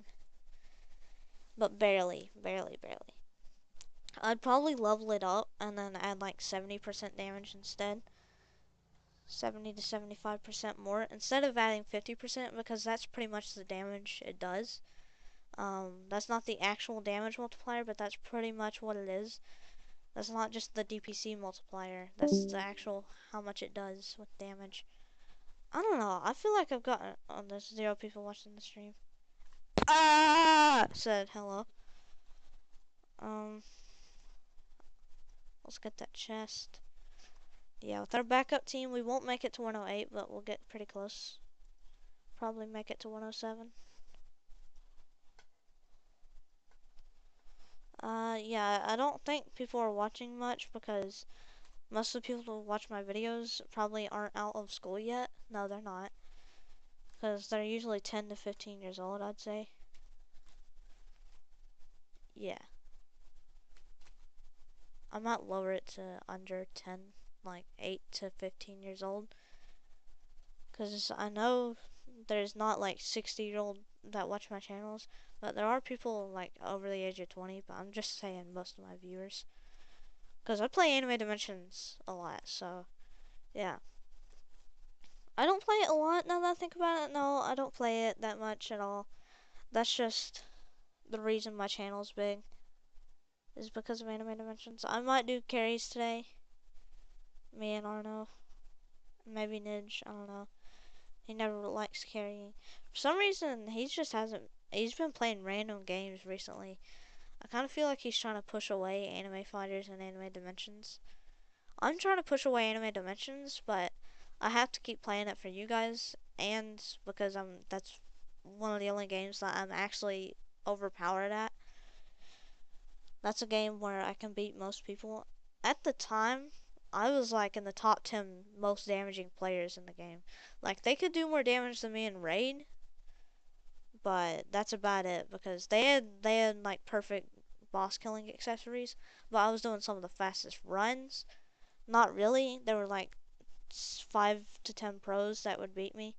But barely, barely, barely. I'd probably level it up and then add like 70% damage instead. 70 to 75% more instead of adding 50% because that's pretty much the damage it does. That's not the actual damage multiplier, but that's pretty much what it is. That's not just the DPC multiplier. That's the actual how much it does with damage. I don't know. I feel like I've gotten there's 0 people watching the stream. Ah! Said hello. Let's get that chest. Yeah, with our backup team, we won't make it to 108, but we'll get pretty close. Probably make it to 107. yeah, I don't think people are watching much because most of the people who watch my videos probably aren't out of school yet. No, they're not. Because they're usually 10 to 15 years old, I'd say. Yeah. I might lower it to under 10, like 8 to 15 years old. Because I know there's not like 60-year-old that watch my channels, but there are people like over the age of 20, but I'm just saying most of my viewers. Because I play Anime Dimensions a lot, so yeah. I don't play it a lot now that I think about it. No, I don't play it that much at all. That's just the reason my channel's big, is because of Anime Dimensions. I might do carries today. Me and Arno. Maybe Nidge, I don't know. He never likes carrying. For some reason, he just hasn't. He's been playing random games recently. I kind of feel like he's trying to push away Anime Fighters and Anime Dimensions. I'm trying to push away Anime Dimensions, but I have to keep playing it for you guys, and because that's one of the only games that I'm actually overpowered at. That's a game where I can beat most people. At the time, I was like in the top 10 most damaging players in the game. Like, they could do more damage than me in Raid, but that's about it because they had like perfect boss killing accessories, but I was doing some of the fastest runs. Not really. There were like 5 to 10 pros that would beat me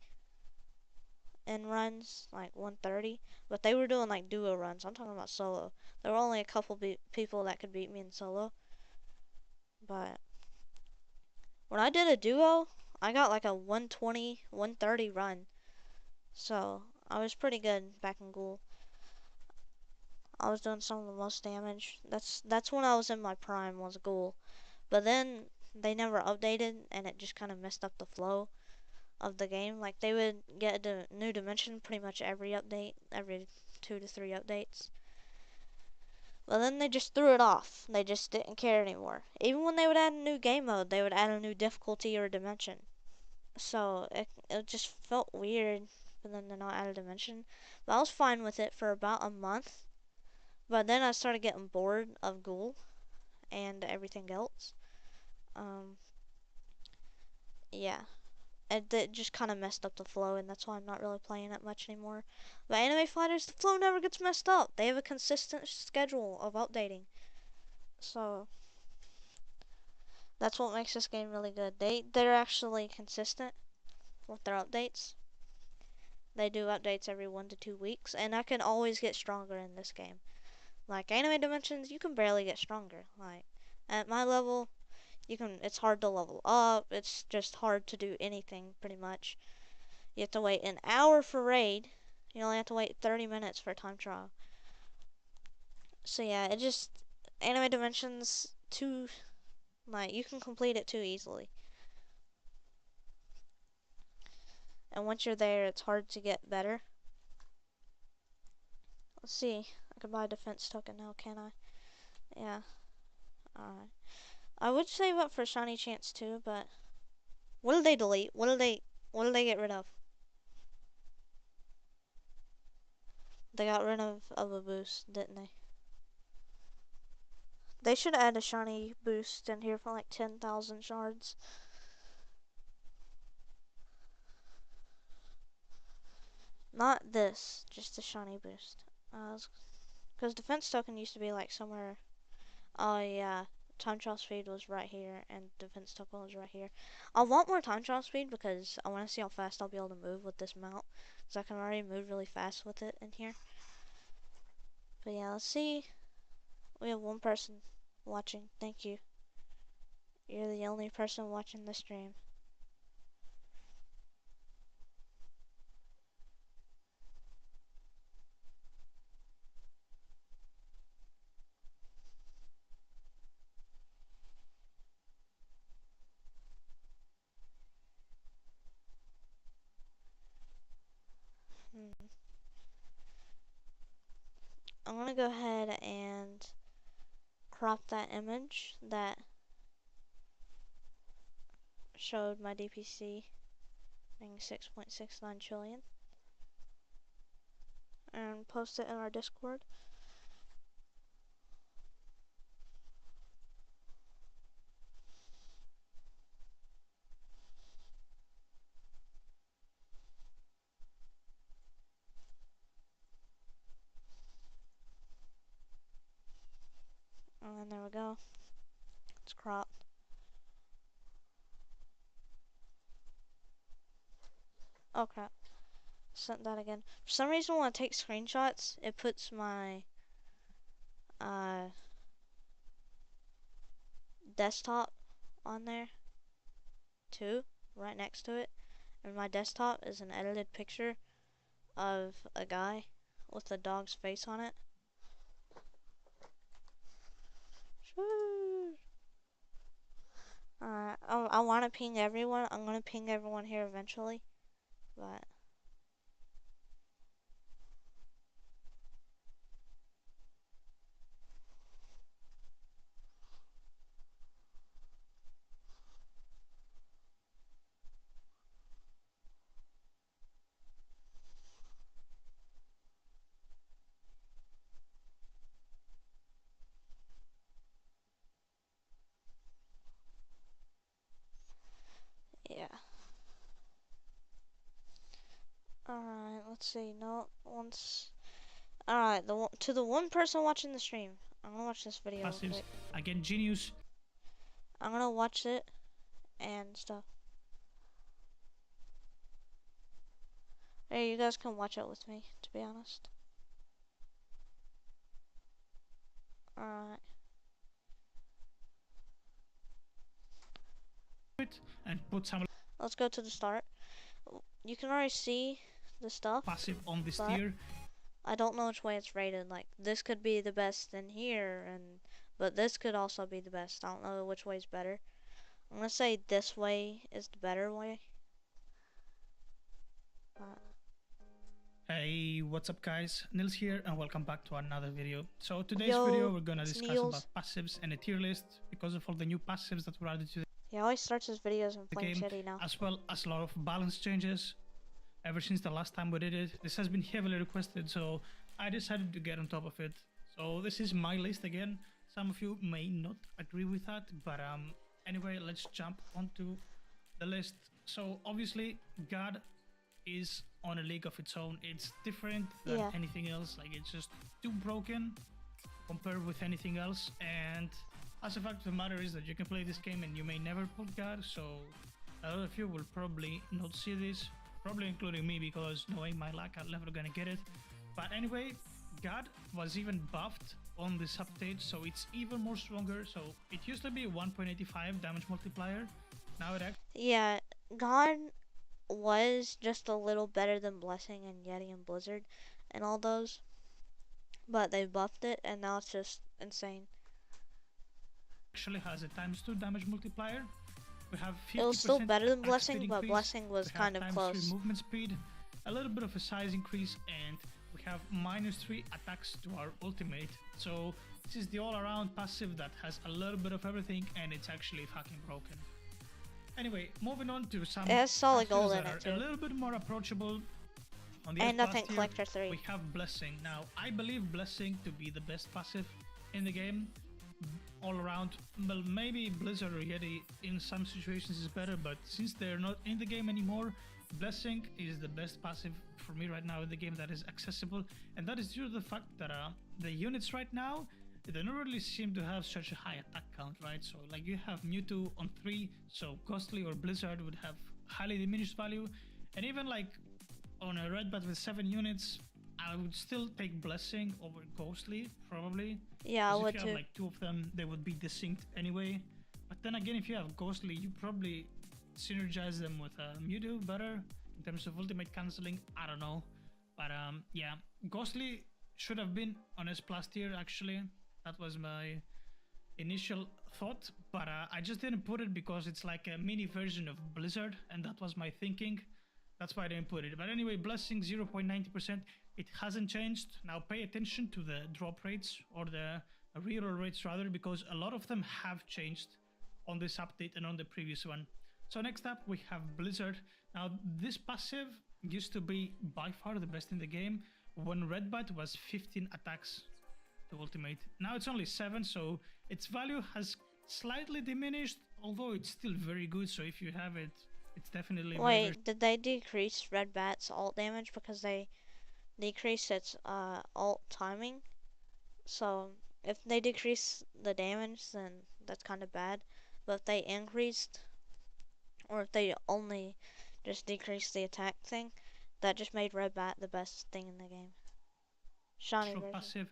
in runs, like 130, but they were doing like duo runs. I'm talking about solo. There were only a couple people that could beat me in solo, but when I did a duo, I got like a 120, 130 run. So I was pretty good back in Ghoul. I was doing some of the most damage. That's when I was in my prime, was Ghoul. But then they never updated, and it just kind of messed up the flow of the game. Like, they would get a new dimension pretty much every update, every 2 to 3 updates. But then they just threw it off. They just didn't care anymore. Even when they would add a new game mode, they would add a new difficulty or dimension. So it just felt weird for them to not add a dimension. But I was fine with it for about a month. But then I started getting bored of Ghoul and everything else. Um, yeah. It just kind of messed up the flow, and that's why I'm not really playing it much anymore. But Anime Fighters, the flow never gets messed up. They have a consistent schedule of updating. So that's what makes this game really good. They're actually consistent with their updates. They do updates every 1 to 2 weeks, and I can always get stronger in this game. Like Anime Dimensions, you can barely get stronger. Like at my level, it's hard to level up. It's just hard to do anything pretty much. You have to wait an hour for raid. You only have to wait 30 minutes for time trial. So yeah, Anime Dimensions too, like, you can complete it too easily. And once you're there, it's hard to get better. Let's see. I can buy a defense token now, can I? Yeah. Alright. I would save up for shiny chance too, but what did they delete? What did they get rid of? They got rid of a boost, didn't they? They should add a shiny boost in here for like 10,000 shards. Not this, just a shiny boost. Because defense token used to be like somewhere. Oh yeah, time trial speed was right here, and defense token was right here. I want more time trial speed because I want to see how fast I'll be able to move with this mount. Because I can already move really fast with it in here. But yeah, let's see. We have one person watching. Thank you. You're the only person watching the stream. I'm gonna go ahead and crop that image that showed my DPC being 6.69 trillion and post it in our Discord. And there we go. It's cropped. Oh crap. Sent that again. For some reason when I take screenshots, it puts my desktop on there too, right next to it. And my desktop is an edited picture of a guy with a dog's face on it. Alright, I want to ping everyone. I'm going to ping everyone here eventually. But yeah. Alright, let's see. No, once. Alright, to the one person watching the stream, I'm gonna watch this video real Passives. quick. Again, Genius. I'm gonna watch it and stuff. Hey, you guys can watch it with me, to be honest. Alright. And put some Let's go to the start. You can already see the stuff. passive on this But tier. I don't know which way it's rated. Like, this could be the best in here, but this could also be the best. I don't know which way's better. I'm gonna say this way is the better way. Hey, what's up guys? Nils here and welcome back to another video. So today's Yo, video we're gonna it's discuss Niels. about passives and a tier list because of all the new passives that were added to He always starts his videos in the Flame game, City now. as well as a lot of balance changes ever since the last time we did it. This has been heavily requested, so I decided to get on top of it. So this is my list again. Some of you may not agree with that, but anyway, let's jump onto the list. So obviously God is on a league of its own. It's different than Yeah. anything else. Like, it's just too broken compared with anything else. And as a fact of the matter is that you can play this game and you may never pull God, so a lot of you will probably not see this, probably including me, because knowing my luck, I'm never gonna get it. But anyway, God was even buffed on this update, so it's even more stronger. So it used to be 1.85 damage multiplier. Now it actually Yeah, God was just a little better than Blessing and Yeti and Blizzard and all those. But they buffed it, and now it's just insane. has a ×2 damage multiplier. We have 50% It was still better than attack Blessing, speed but increase. Blessing was We have kind of ×3 close. movement speed, a little bit of a size increase, and we have -3 attacks to our ultimate. So this is the all-around passive that has a little bit of everything, and it's actually fucking broken. Anyway, moving on to some It has solid passives gold that in are it a too. little bit more approachable. On the And S+ nothing tier, Collector 3. we have Blessing. Now, I believe Blessing to be the best passive in the game all around. Well, maybe Blizzard or Yeti in some situations is better, but since they're not in the game anymore, Blessing is the best passive for me right now in the game that is accessible, and that is due to the fact that the units right now, they don't really seem to have such a high attack count, right? So like you have Mewtwo on 3, so Ghostly or Blizzard would have highly diminished value, and even like on a red bat with 7 units, I would still take Blessing over Ghostly, probably. Yeah, I Because would if you too. have like 2 of them, they would be distinct anyway. But then again, if you have Ghostly, you probably synergize them with Mewtwo better in terms of ultimate cancelling. I don't know. But yeah, Ghostly should have been on S+ tier actually. That was my initial thought, but I just didn't put it because it's like a mini version of Blizzard, and that was my thinking. That's why I didn't put it. But anyway, Blessing 0.90%. It hasn't changed. Now pay attention to the drop rates, or the reroll rates rather, because a lot of them have changed on this update and on the previous one. So next up we have Blizzard. Now this passive used to be by far the best in the game when Redbat was 15 attacks to ultimate. Now it's only 7, so its value has slightly diminished, although it's still very good. So if you have it, it's definitely very, very Wait, did they decrease Red Bat's ult damage because they decreased its ult timing? So if they decrease the damage, then that's kind of bad. But if they increased, or if they only just decreased the attack thing, that just made Red Bat the best thing in the game. Shiny Strong version. passive,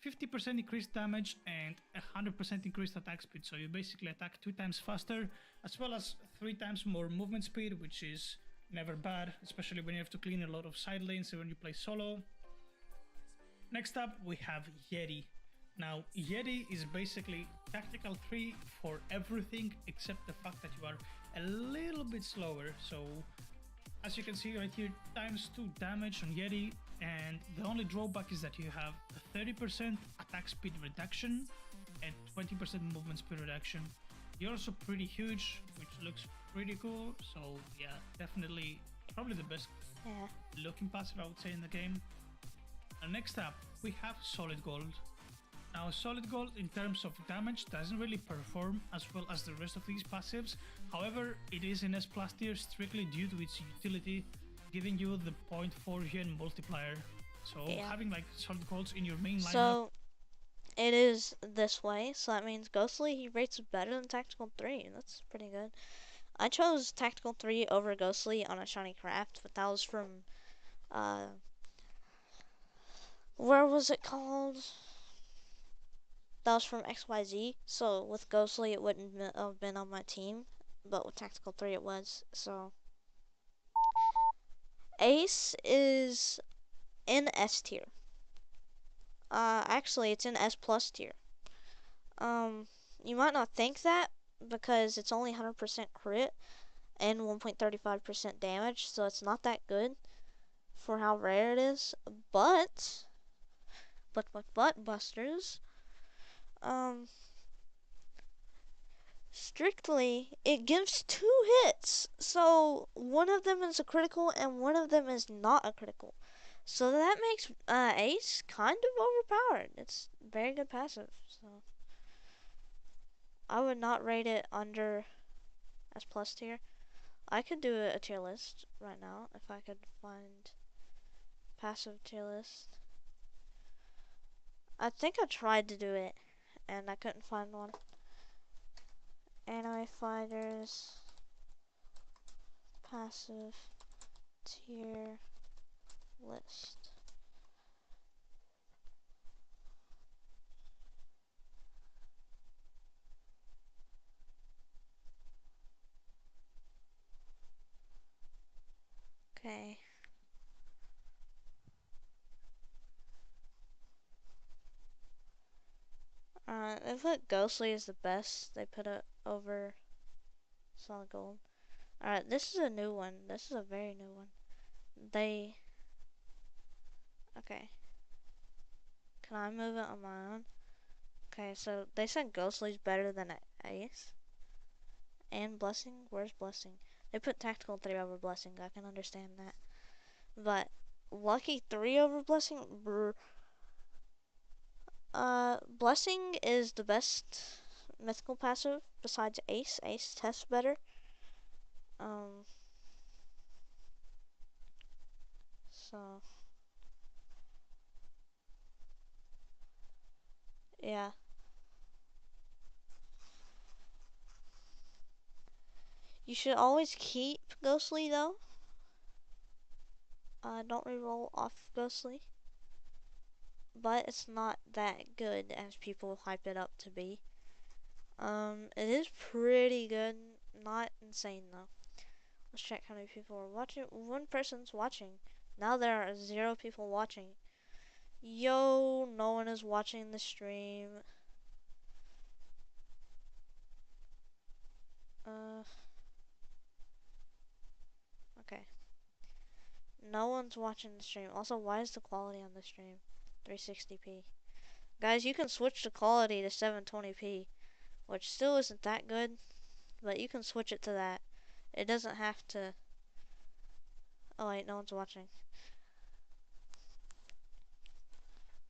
50% increased damage and 100% increased attack speed. So you basically attack 2 times faster, as well as 3 times more movement speed, which is never bad, especially when you have to clean a lot of side lanes when you play solo. Next up, we have Yeti. Now, Yeti is basically tactical 3 for everything except the fact that you are a little bit slower. So, as you can see right here, times 2 damage on Yeti, and the only drawback is that you have a 30% attack speed reduction and 20% movement speed reduction. You're also pretty huge, which looks pretty cool. So yeah, definitely probably the best Yeah. looking passive I would say in the game. And next up, we have Solid Gold. Now, Solid Gold in terms of damage doesn't really perform as well as the rest of these passives. However, it is in S+ tier strictly due to its utility, giving you the 0.4 yen multiplier. So Yeah. having like Solid Golds in your main lineup. So it is this way. So that means Ghostly he rates better than Tactical 3. That's pretty good. I chose Tactical 3 over Ghostly on a Shiny Craft, but that was from where was it called? That was from XYZ. So with Ghostly it wouldn't have been on my team, but with Tactical 3 it was. So Ace is in S tier. Actually it's in S+ tier. You might not think that because it's only 100% crit and 1.35% damage, so it's not that good for how rare it is. But Busters, strictly it gives 2 hits, so one of them is a critical and one of them is not a critical. So that makes Ace kind of overpowered. It's very good passive. So I would not rate it under S+ tier. I could do a tier list right now if I could find passive tier list. I think I tried to do it and I couldn't find one. Anime Fighters passive tier list. Okay. They put Ghostly as the best. They put it over Solid Gold. Alright, this is a new one. This is a very new one. Okay. Can I move it on my own? Okay, so they said Ghostly's better than Ace. And Blessing? Where's Blessing? They put Tactical 3 over Blessing. I can understand that. But Lucky 3 over Blessing? Brr. Blessing is the best mythical passive besides Ace. Ace tests better. So yeah. You should always keep Ghostly though. Don't reroll off Ghostly. But it's not that good as people hype it up to be. It is pretty good. Not insane though. Let's check how many people are watching. 1 person's watching. Now there are 0 people watching. Yo, no one is watching the stream. Okay. No one's watching the stream. Also, why is the quality on the stream 360p? Guys, you can switch the quality to 720p, which still isn't that good, but you can switch it to that. It doesn't have to... Oh wait, no one's watching.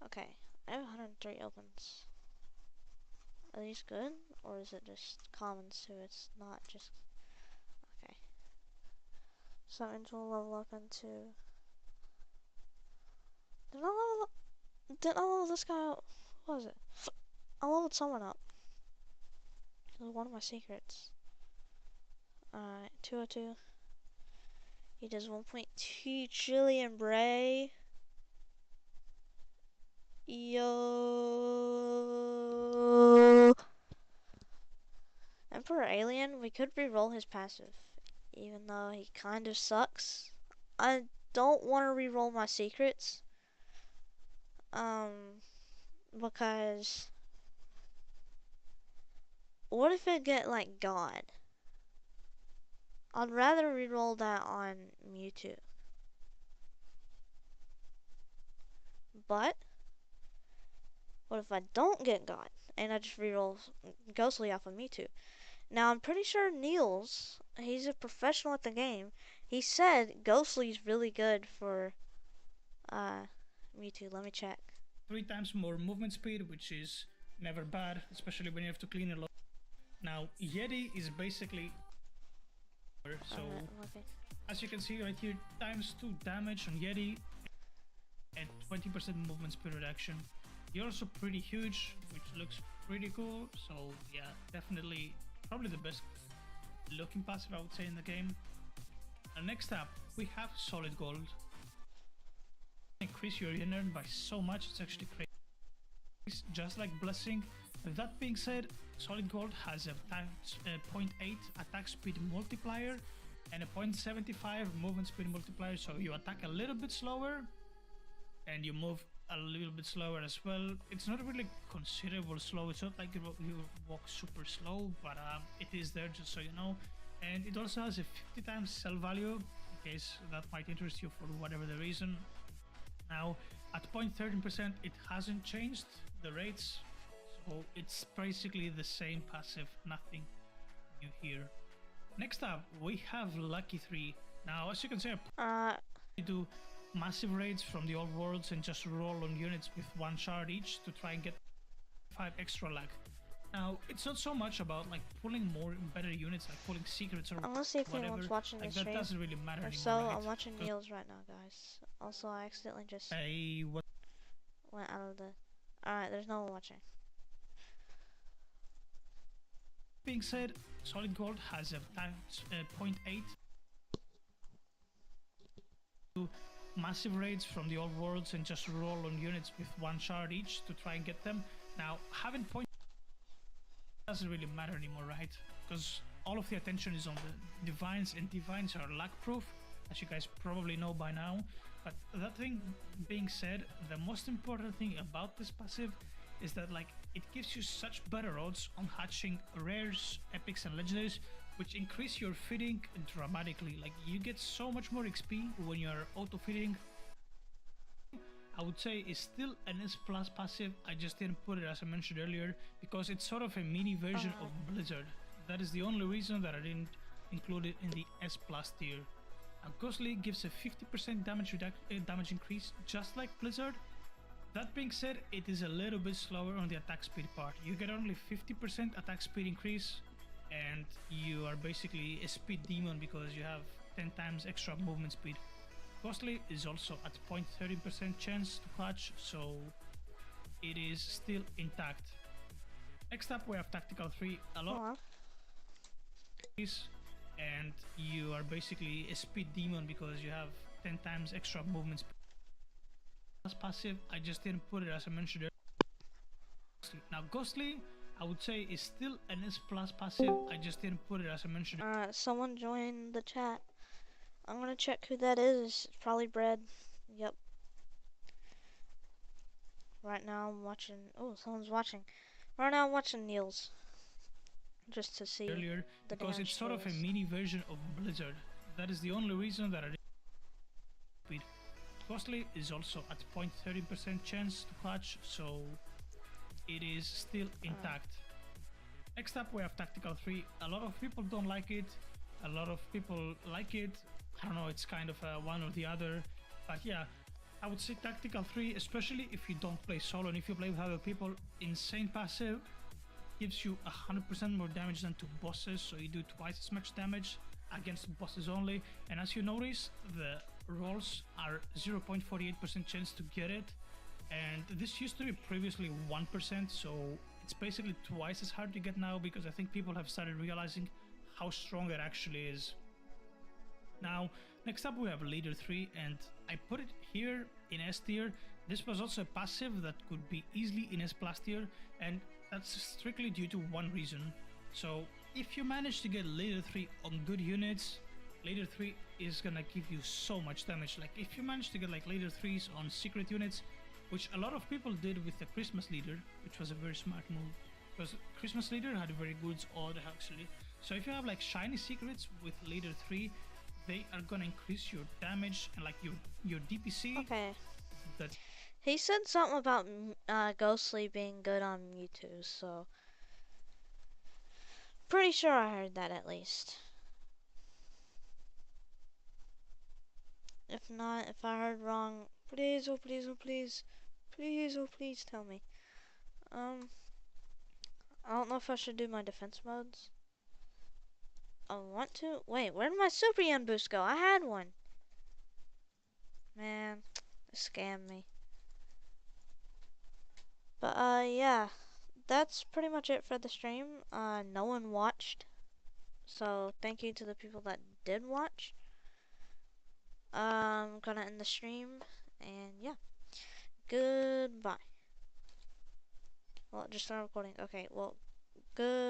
Okay, I have 103 opens. Are these good? Or is it just commons too? It's not just... Okay. So that means we'll level up into... Did I level this guy up? What was it? I leveled someone up. It was one of my secrets. Alright, 202. He does 1.2 trillion, Bray. Yo. Emperor Alien, we could re-roll his passive. Even though he kind of sucks. I don't want to re-roll my secrets. Because what if it get like God? I'd rather re-roll that on Mewtwo. But what if I don't get God and I just re-roll Ghostly off of Mewtwo? Now I'm pretty sure Niels, he's a professional at the game. He said Ghostly's really good for Mewtwo. Let me check. 3 times more movement speed, which is never bad, especially when you have to clean a lot. Now, Yeti is basically so Okay. as you can see right here, times 2 damage on Yeti and 20% movement speed reduction. You're also pretty huge, which looks pretty cool. So yeah, definitely probably the best looking passive I would say in the game. And next up we have Solid Gold. Increase your energy by so much, it's actually crazy. Just like Blessing. With that being said, Solid Gold has a 0.8 attack speed multiplier and a 0.75 movement speed multiplier, so you attack a little bit slower and you move a little bit slower as well. It's not really considerable slow, it's not like you walk super slow, but it is there, just so you know. And it also has a 50 times sell value, in case that might interest you for whatever the reason. Now at 0.13% it hasn't changed the rates, so it's basically the same passive, nothing new here. Next up we have Lucky 3. Now as you can see, I do massive raids from the old worlds and just roll on units with 1 shard each to try and get 5 extra luck. Now it's not so much about like pulling more better units, like pulling secrets or I'm gonna see if whatever. anyone's watching Like this that stream. doesn't really matter If anymore, so, right? I'm watching Niels right now, guys. Also, I accidentally just What went out of the... Alright, there's no one watching. being said, Solid Gold has a 0.8 massive raids from the old worlds and just roll on units with 1 shard each to try and get them. Now having point doesn't really matter anymore, right? Because all of the attention is on the divines, and divines are luck proof, as you guys probably know by now. But that thing being said, the most important thing about this passive is that like it gives you such better odds on hatching rares, epics and legendaries, which increase your feeding dramatically. Like you get so much more XP when you're auto feeding. I would say is still an S plus passive. I just didn't put it as I mentioned earlier because it's sort of a mini version of Blizzard. That is the only reason that I didn't include it in the S plus tier. Now Ghostly gives a 50% damage increase just like Blizzard. That being said, it is a little bit slower on the attack speed part. You get only 50% attack speed increase and you are basically a speed demon because you have 10 times extra movement speed. Ghostly is also at 0.30% chance to clutch, so it is still intact. Next up we have Tactical 3, a lot of and you are basically a speed demon because you have 10 times extra movement speed. As passive, I just didn't put it as I mentioned earlier. Now Ghostly, I would say is still an S plus passive, I just didn't put it as I mentioned. Alright, someone joined the chat. I'm gonna check who that is. It's probably Bread. Yep. Right now I'm watching... Oh, someone's watching. Right now I'm watching Niels. Just to see Earlier, the because it's sort of a mini version of Blizzard. That is the only reason that I didn't speed. Ghostly is also at 0.30% chance to clutch, so it is still intact. Next up we have Tactical 3. A lot of people don't like it, a lot of people like it. I don't know, it's kind of one or the other, but yeah, I would say Tactical 3, especially if you don't play solo and if you play with other people. Insane passive, gives you 100% more damage than to bosses, so you do twice as much damage against bosses only. And as you notice, the rolls are 0.48% chance to get it, And this used to be previously 1%, so it's basically twice as hard to get now because I think people have started realizing how strong it actually is. Now, next up we have Leader 3, and I put it here in S tier. This was also a passive that could be easily in S plus tier, and that's strictly due to one reason. So, if you manage to get Leader 3 on good units, Leader 3 is gonna give you so much damage. Like, if you manage to get like Leader 3s on secret units, which a lot of people did with the Christmas Leader, which was a very smart move, because Christmas Leader had a very good odd actually. So if you have like shiny secrets with Leader 3, they are gonna increase your damage and like your DPC. Okay. That He said something about Ghostly being good on Mewtwo, so pretty sure I heard that at least. If not, if I heard wrong, please, oh please, oh please, please, oh please tell me. I don't know if I should do my defense modes. I want to. Wait, where did my Super Yen boost go? I had one. Man, they scammed me. But yeah, that's pretty much it for the stream. No one watched, so thank you to the people that did watch. I'm gonna end the stream, and yeah, goodbye. Well, just start recording. Okay, well, good.